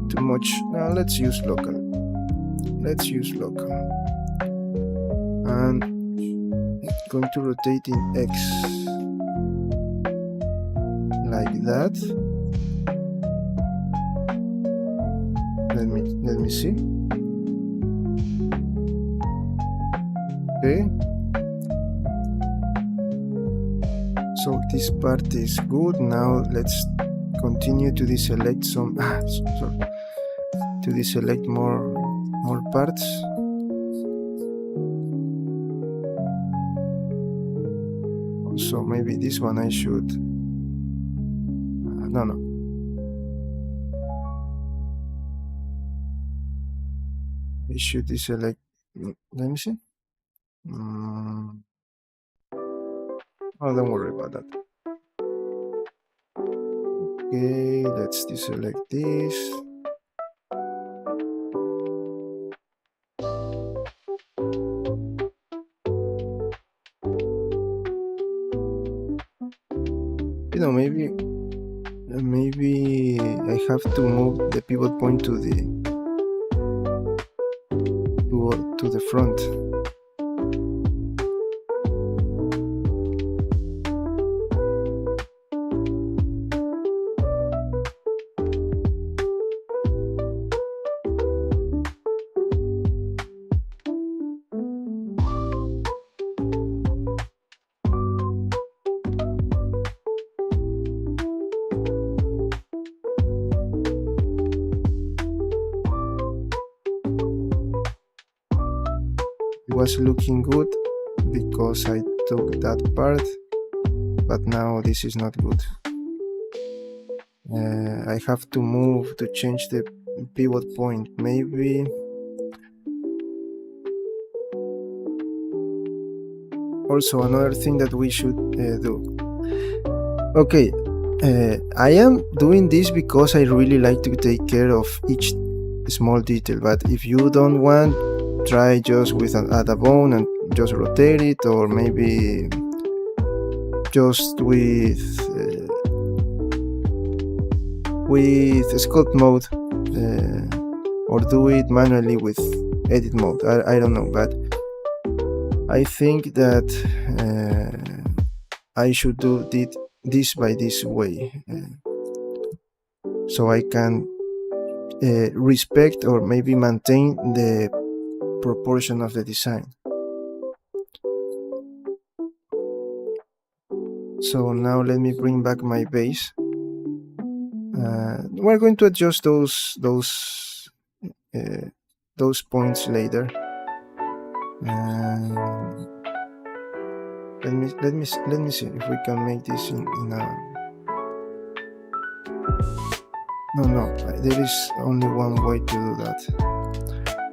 too much. Now let's use local. And going to rotate in X like that. Let me see. Okay, so this part is good. Now let's continue to deselect some to deselect more parts. So maybe this one I should no, I should deselect. Let me see. Mm, oh, don't worry about that. Okay, let's deselect this. You know, maybe I have to move the pivot point to the front. It was looking good because I took that part, but now this is not good. I have to move to change the pivot point. Maybe also another thing that we should do. Okay, I am doing this because I really like to take care of each small detail, but if you don't want, try just with add a bone and just rotate it, or maybe just with sculpt mode, or do it manually with edit mode. I don't know, but I think that I should do this by this way, so I can respect or maybe maintain the proportion of the design. So now let me bring back my base. We're going to adjust those points later. Let me see if we can make this in a. No, there is only one way to do that.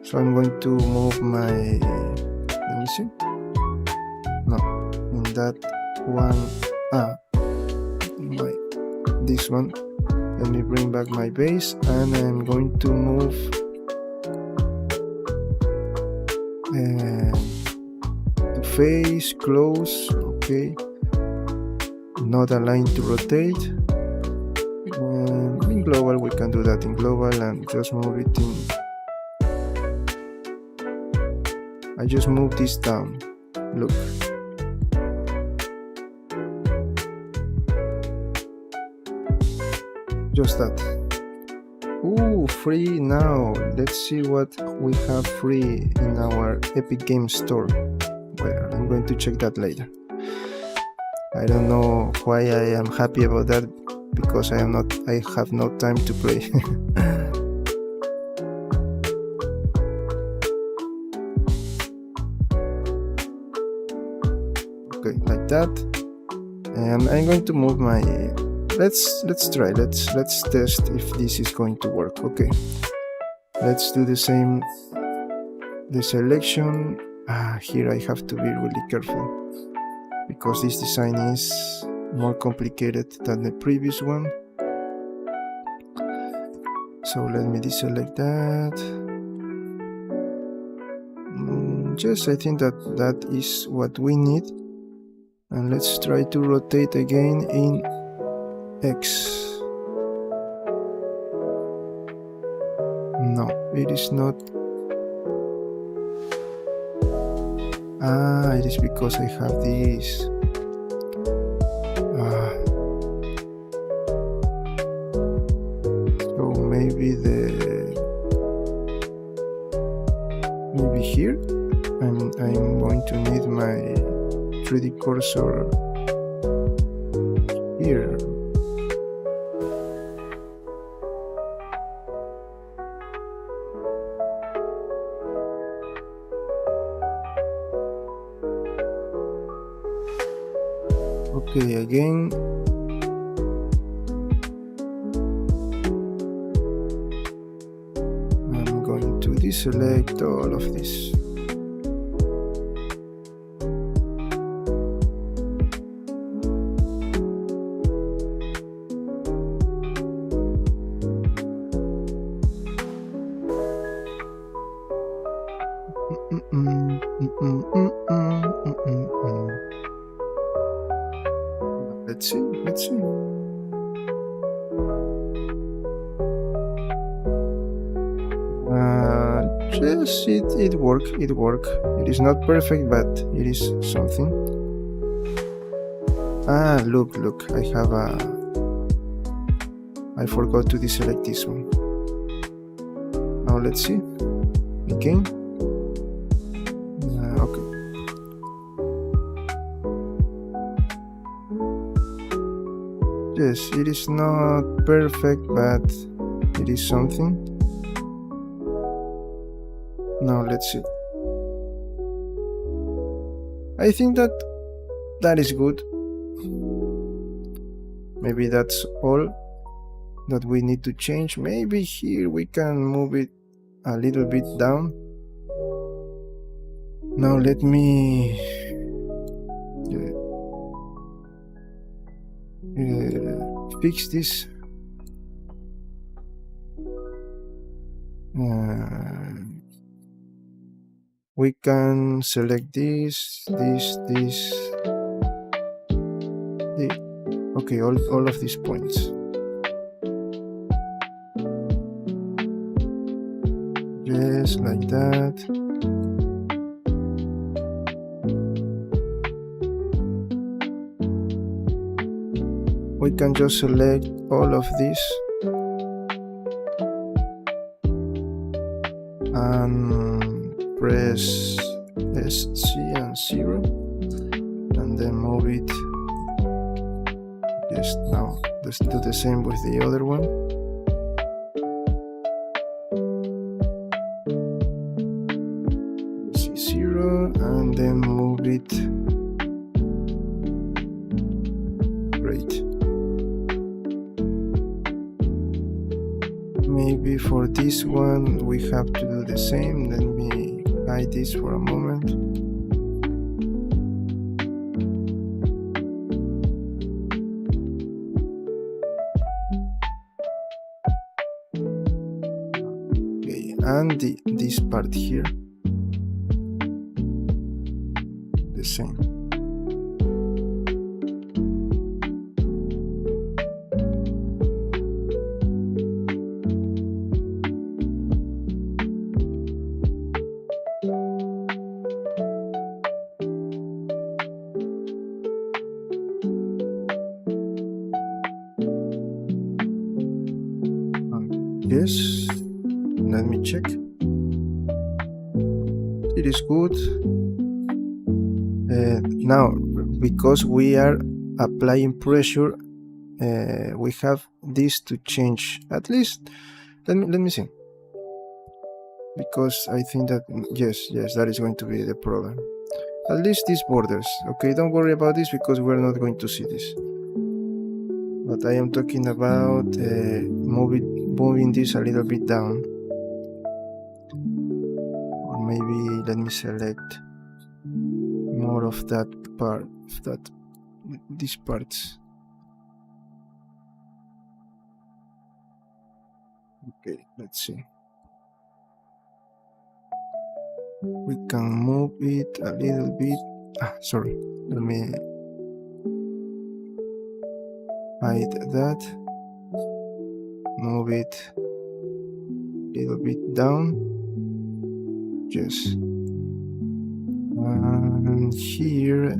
So I'm going to move my. Let me see. No, in that one. This one. Let me bring back my base, and I'm going to move to face, close, okay, not aligned to rotate. In global we can do that in global and just move it in. I just move this down, look. Just that. Ooh, free now. Let's see what we have free in our Epic Games Store. Well, I'm going to check that later. I don't know why I am happy about that, because I have no time to play. Okay, like that. And I'm going to move my. Let's try. Let's test if this is going to work. Okay. Let's do the same. The selection. Here I have to be really careful, because this design is more complicated than the previous one. So let me deselect that. Yes, I think that is what we need. And let's try to rotate again in X. No, it is not. It is because I have this. So maybe here I'm going to need my 3D cursor here. Okay, again. I'm going to deselect all of this. Let's see. Yes, it worked. It is not perfect, but it is something. Look, I forgot to deselect this one. Now let's see. Again. Okay. Yes, it is not perfect, but it is something. Now let's see. I think that is good. Maybe that's all that we need to change. Maybe here we can move it a little bit down. Now let me fix this. We can select this. Okay, all of these points. Yes, like that. We can just select all of this and press SC and 0 and then move it. Just now, let's do the same with the other one. C0 and then move it. Great. Maybe for this one we have to do the same. Let me hide this for a moment. Okay, and this part here, the same. Yes, let me check. It is good. Now, because we are applying pressure, we have this to change. At least, let me see. Because I think that yes, that is going to be the problem. At least these borders. Okay, don't worry about this because we're not going to see this. But I am talking about moving this a little bit down. Or maybe let me select more of that part, these parts. Okay, let's see. We can move it a little bit. Sorry, let me hide that. Move it a little bit down. Yes. And here,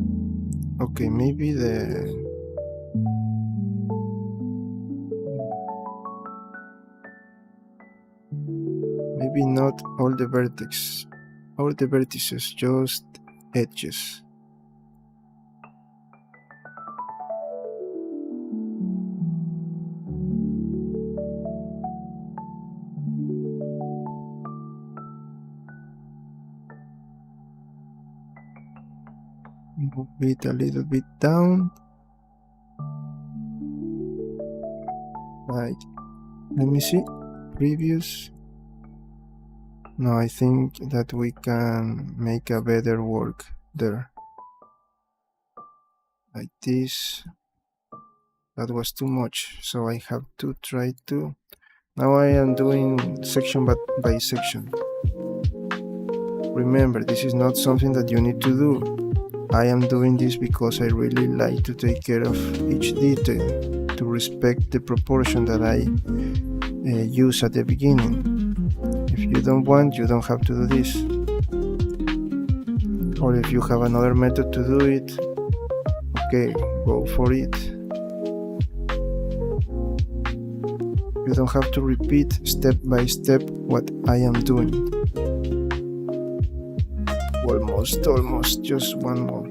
okay, maybe maybe not all the vertices, just edges. Move it a little bit down. Right. Let me see. Previous. No, I think that we can make a better work there. Like this. That was too much, so I have to try to... Now I am doing section by section. Remember, this is not something that you need to do. I am doing this because I really like to take care of each detail, to respect the proportion that I use at the beginning. If you don't want, you don't have to do this. Or if you have another method to do it, okay, go for it. You don't have to repeat step by step what I am doing. Almost, just one more.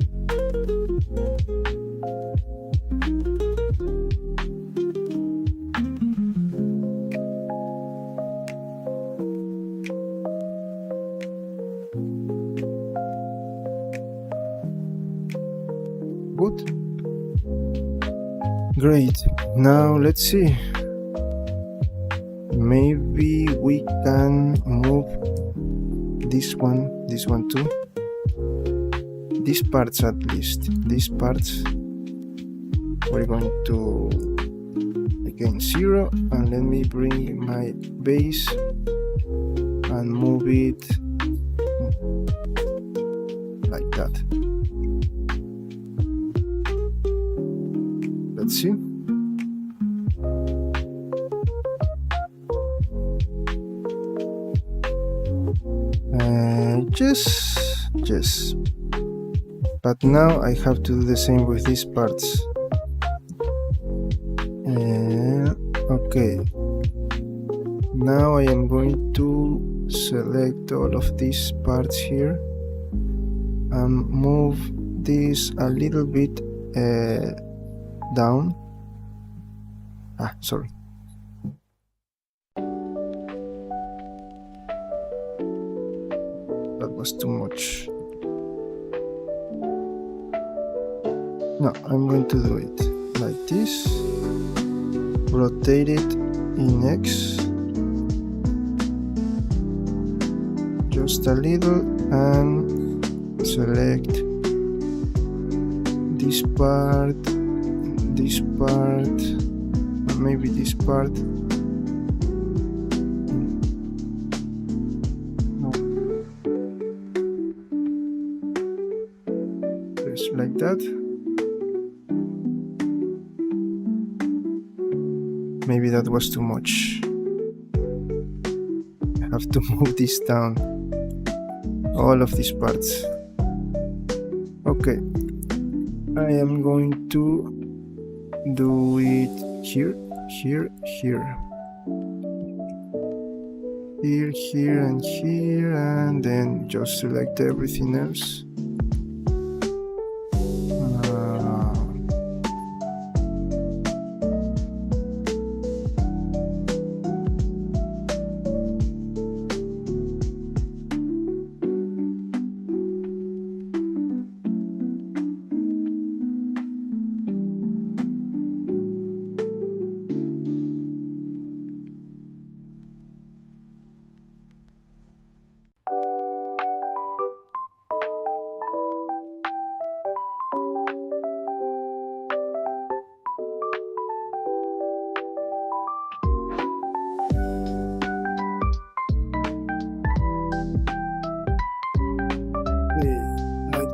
Good. Great. Now let's see. Maybe we can move this one too. These parts at least. These parts we're going to again 0, and let me bring my base and move it like that. Let's see. Just. But now I have to do the same with these parts. Okay. Now I am going to select all of these parts here and move this a little bit down. Sorry. That was too much. No, I'm going to do it like this. Rotate it in X. Just a little, and select this part, maybe this part. No. Just like that. Maybe that was too much. I have to move this down. All of these parts. Okay. I am going to do it here, and then just select everything else.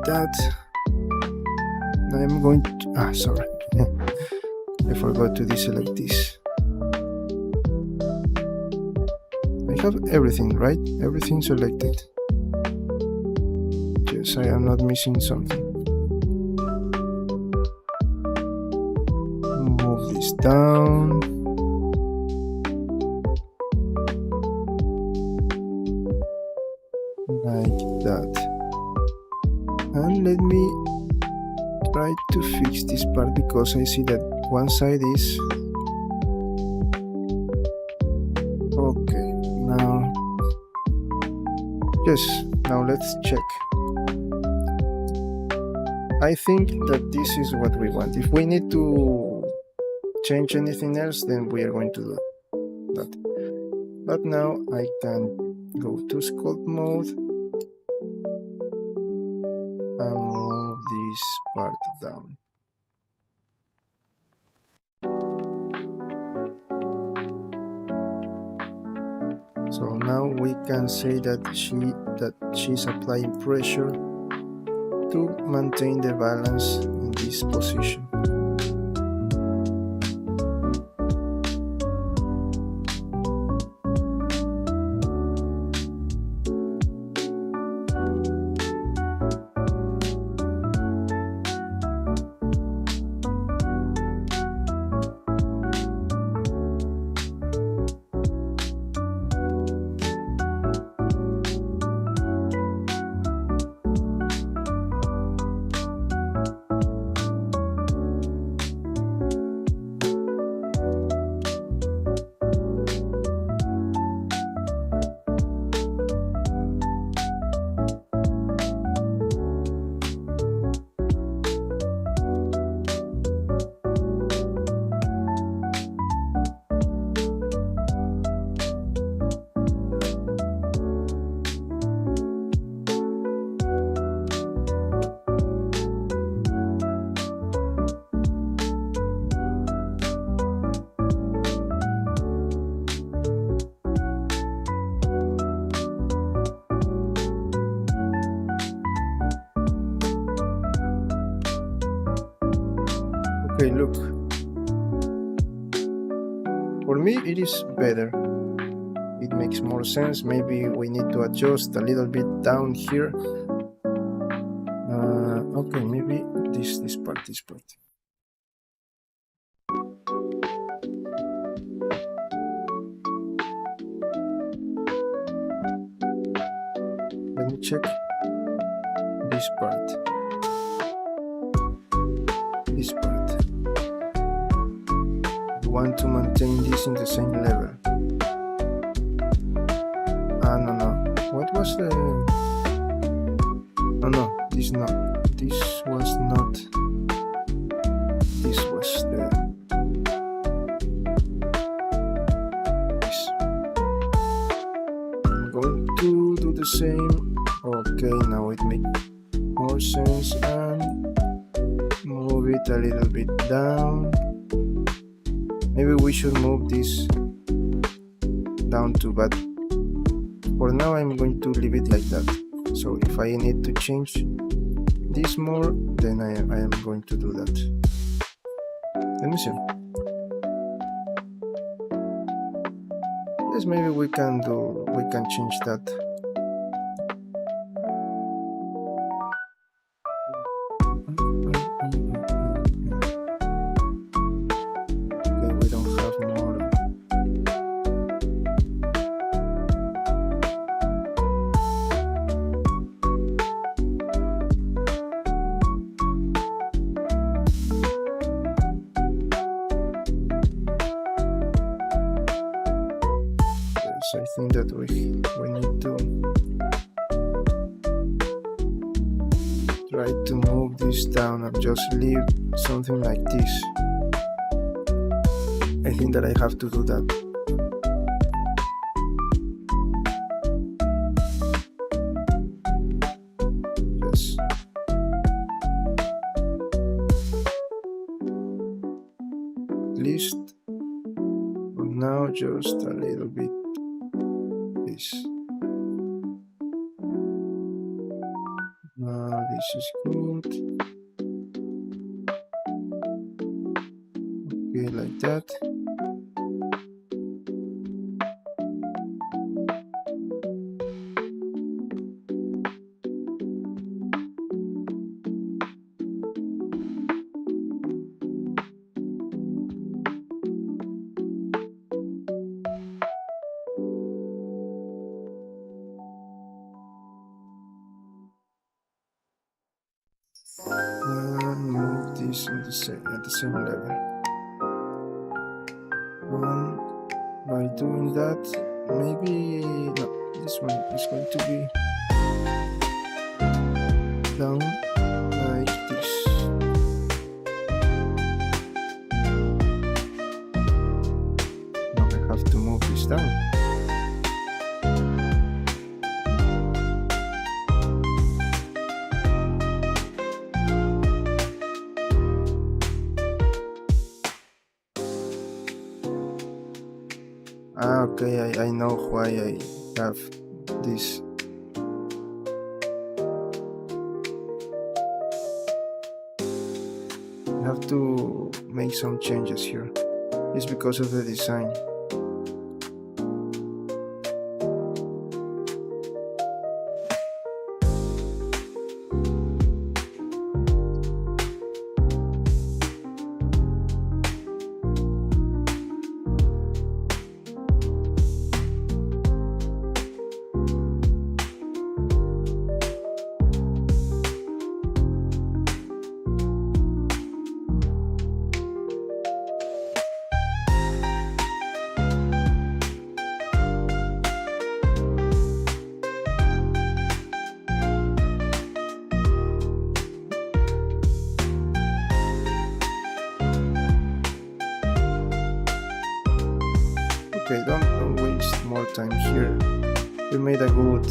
That I'm going to sorry. I forgot to deselect this. I have everything, right? Everything selected. Yes, I am not missing something. Move this down. Like that. And let me try to fix this part, because I see that one side is okay. Now let's check. I think that this is what we want. If we need to change anything else, then we are going to do that. But now I can go to sculpt mode and move this part down. So now we can say that she's applying pressure to maintain the balance in this position. Okay, look. For me, it is better. It makes more sense. Maybe we need to adjust a little bit down here. Okay, maybe this part. Let me check this part. This part. We want to maintain this in the same level. No. What was the... Oh no, this not. This was not. This was the... This. I'm going to do the same. Okay, now it makes more sense, and move it a little bit down. Maybe we should move this down too, but for now I'm going to leave it like that. So if I need to change this more, then I am going to do that. Let me see. Yes, maybe we can change that. Okay, we don't have more. I think that we need to try to move this down and just leave something like this. I think that I have to do that. Yes. At least for now, just a little bit. Now this is good. Okay, like that. And move this in at the same level. And by doing that, maybe no, this one is going to be down like this. Now I have to move this down. Okay, I know why I have this. I have to make some changes here. It's because of the design. Okay, don't waste more time here. We made a good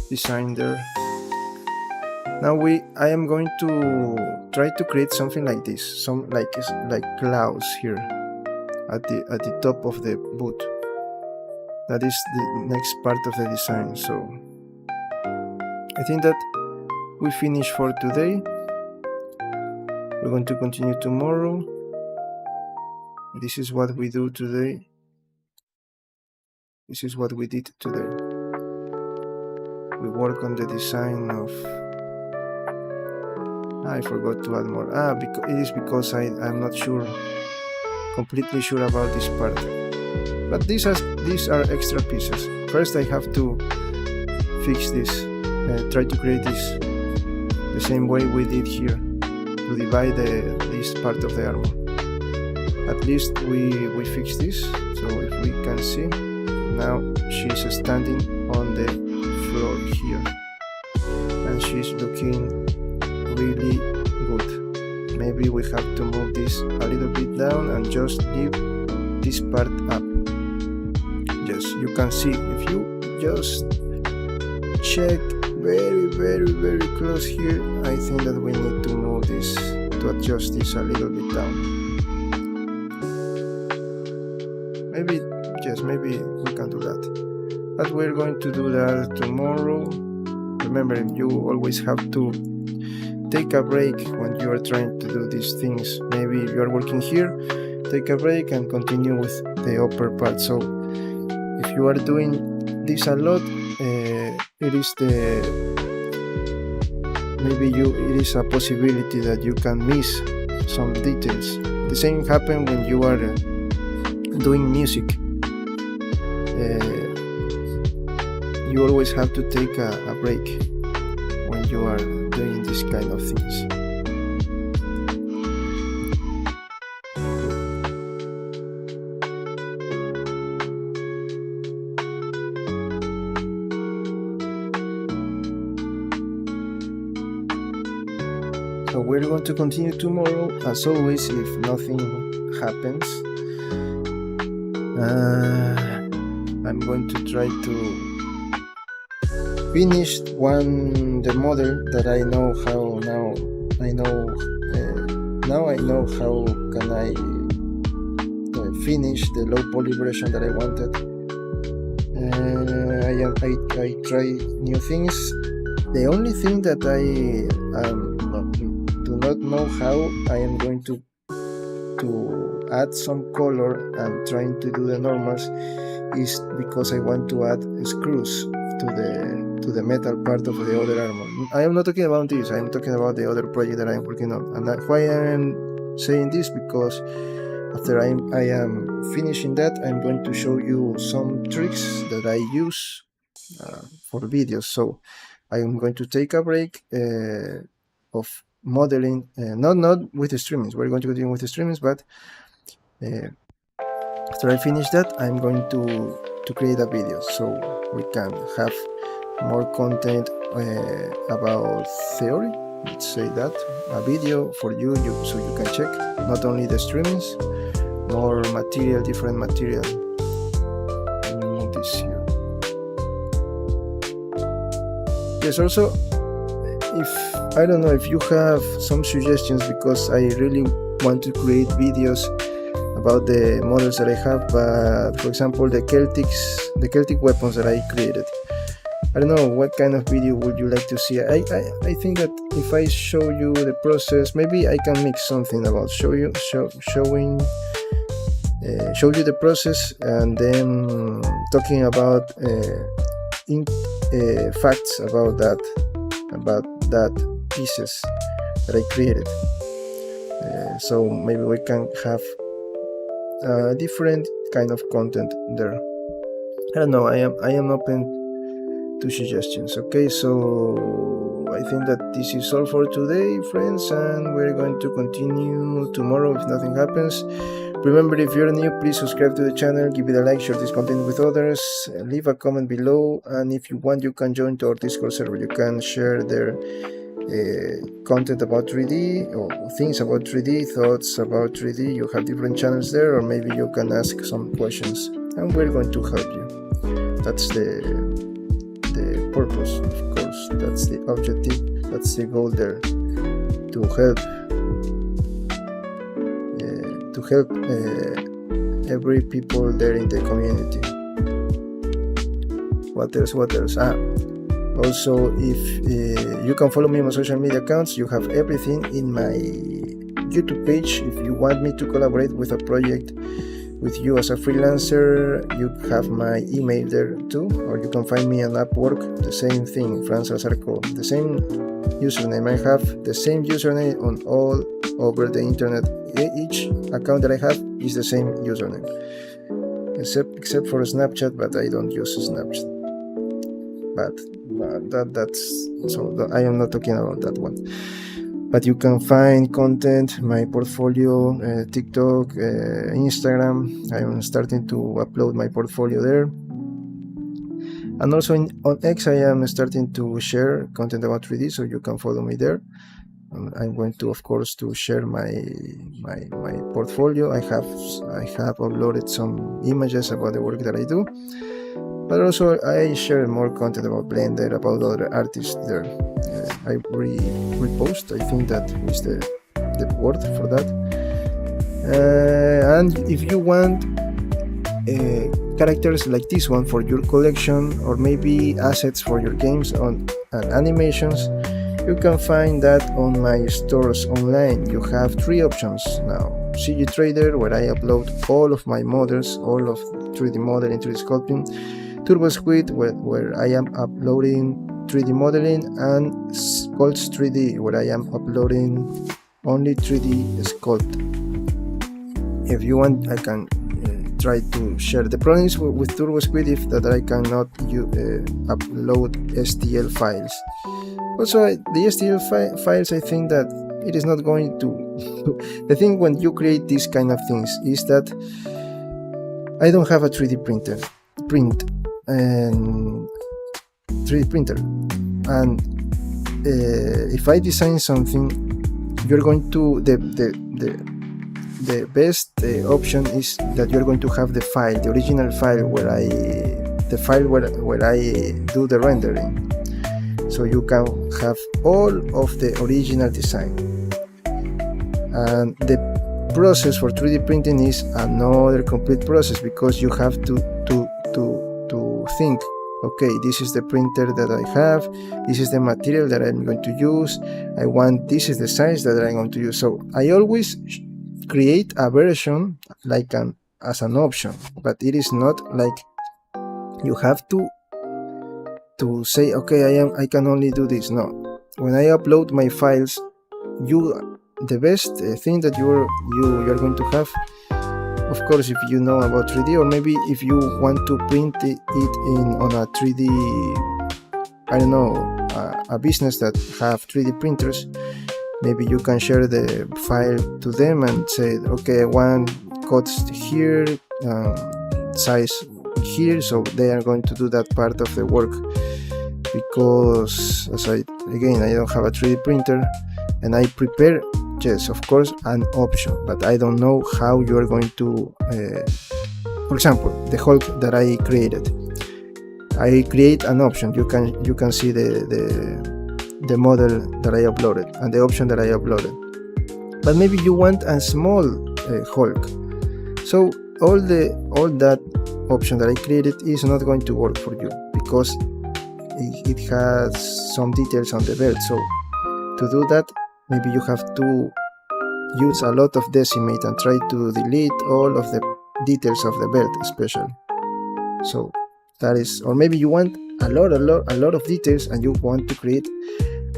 design there. Now I am going to try to create something like this, some like clouds here at the top of the boot. That is the next part of the design. So I think that we finish for today. We're going to continue tomorrow. This is what we do today. This is what we did today. We work on the design of... I forgot to add more. It is because I'm not completely sure about this part. But these are extra pieces. First I have to fix this, try to create this the same way we did here, to divide this part of the armor. At least we fix this. So if we can see, now she's standing on the floor here, and she's looking really good. Maybe we have to move this a little bit down and just leave this part up. Yes, you can see, if you just check very close here, I think that we need to move this, to adjust this a little bit down. Maybe we can do that, but we're going to do that tomorrow. Remember, you always have to take a break when you are trying to do these things. Maybe you are working here, take a break and continue with the upper part. So if you are doing this a lot, it is a possibility that you can miss some details. The same happens when you are doing music. You always have to take a break when you are doing this kind of things. So we're going to continue tomorrow, as always, if nothing happens. I'm going to try to finish the model that I know how now. I know how can I finish the low poly version that I wanted. I try new things. The only thing that I do not know how I am going to add some color and trying to do the normals is because I want to add screws to the metal part of the other armor. I am not talking about this, I am talking about the other project that I am working on. And why I am saying this, because after I am finishing that, I'm going to show you some tricks that I use for videos. So I am going to take a break of modeling, not with the streamings. We're going to continue with the streamings, but after I finish that, I'm going to create a video so we can have more content about theory. Let's say that, a video for you so you can check not only the streamings, more material, different material. Let me move this here. Yes, also, I don't know if you have some suggestions, because I really want to create videos about the models that I have, but for example the Celtic weapons that I created. I don't know what kind of video would you like to see. I think that if I show you the process, maybe I can make something about show you the process, and then talking about facts about that pieces that I created. So maybe we can have different kind of content there. I don't know. I am open to suggestions. Okay, so I think that this is all for today, friends, and we're going to continue tomorrow if nothing happens. Remember, if you're new, please subscribe to the channel, give it a like, share this content with others, leave a comment below, and if you want, you can join to our Discord server. You can share their content about 3D or things about 3D, thoughts about 3D. You have different channels there, or maybe you can ask some questions and we're going to help you. That's the purpose, of course. That's the objective, that's the goal there, to help every people there in the community. What else? Also, if you can follow me on my social media accounts, you have everything in my YouTube page. If you want me to collaborate with a project with you as a freelancer, you have my email there too, or you can find me on Upwork, the same thing, Franz Salazarco, the same username. I have the same username on all over the internet. Each account that I have is the same username, except for Snapchat, but I don't use Snapchat. But that's so I am not talking about that one. But you can find content, my portfolio, TikTok, Instagram. I am starting to upload my portfolio there. And also on X, I am starting to share content about 3D, so you can follow me there. I'm going to, of course, to share my portfolio. I have uploaded some images about the work that I do, but also I share more content about Blender, about other artists there. I repost. I think that is the word for that. And if you want characters like this one for your collection, or maybe assets for your games and animations, you can find that on my stores online. You have 3 options now. CG Trader, where I upload all of my models, all of 3D modeling, 3D sculpting. Turbo Squid, where I am uploading 3D modeling, and Sculpts 3D, where I am uploading only 3D sculpt. If you want, I can try to share. The problem is with Turbo Squid is that I cannot upload STL files. Also, the STL files, I think that it is not going to... The thing when you create these kind of things is that I don't have a 3D printer, and if I design something, you're going to the best option is that you're going to have the file, the original file where I do the rendering, so you can have all of the original design. And the process for 3D printing is another complete process, because you have to think, okay, this is the printer that I have, this is the material that I'm going to use, this is the size that I'm going to use. So I always create a version like as an option, but it is not like you have to say, okay, I can only do this. No, when I upload my files, the best thing that you're going to have, of course, if you know about 3D, or maybe if you want to print it on a 3D, I don't know, a business that have 3D printers, maybe you can share the file to them and say, okay, I want cuts here, size here, so they are going to do that part of the work. Because I don't have a 3D printer, and I prepare, yes, of course, an option, but I don't know how you are going to, for example, the Hulk that I created. I create an option. You can see the model that I uploaded and the option that I uploaded. But maybe you want a small Hulk. So all that option that I created is not going to work for you because it has some details on the belt. So to do that, maybe you have to use a lot of decimate and try to delete all of the details of the belt especially. So that is, or maybe you want a lot of details and you want to create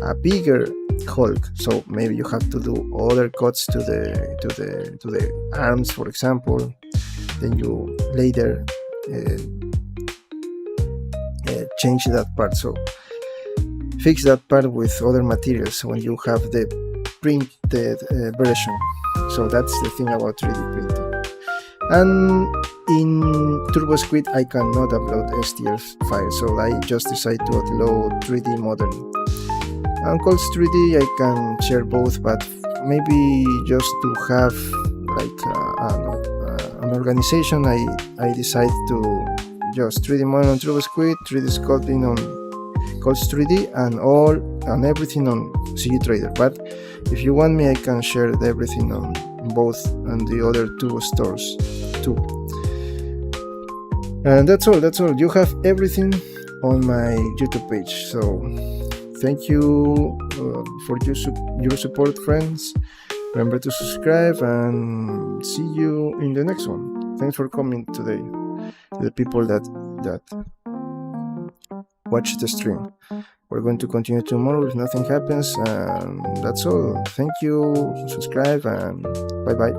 a bigger Hulk. So maybe you have to do other cuts to the arms, for example. Then you later change that part. So fix that part with other materials when you have the printed version. So that's the thing about 3D printing. And in TurboSquid I cannot upload STL files, so I just decide to upload 3D modeling. And Coles 3D I can share both, but maybe just to have like an organization, I decide to just 3D model on TurboSquid, 3D sculpting on Coles 3D, and everything on CG Trader. But if you want me, I can share everything on both and the other two stores too. And that's all. You have everything on my YouTube page. So thank you for your support, friends. Remember to subscribe and see you in the next one. Thanks for coming today, the people that watch the stream. We're going to continue tomorrow if nothing happens, and that's all. Thank you, subscribe, and bye bye.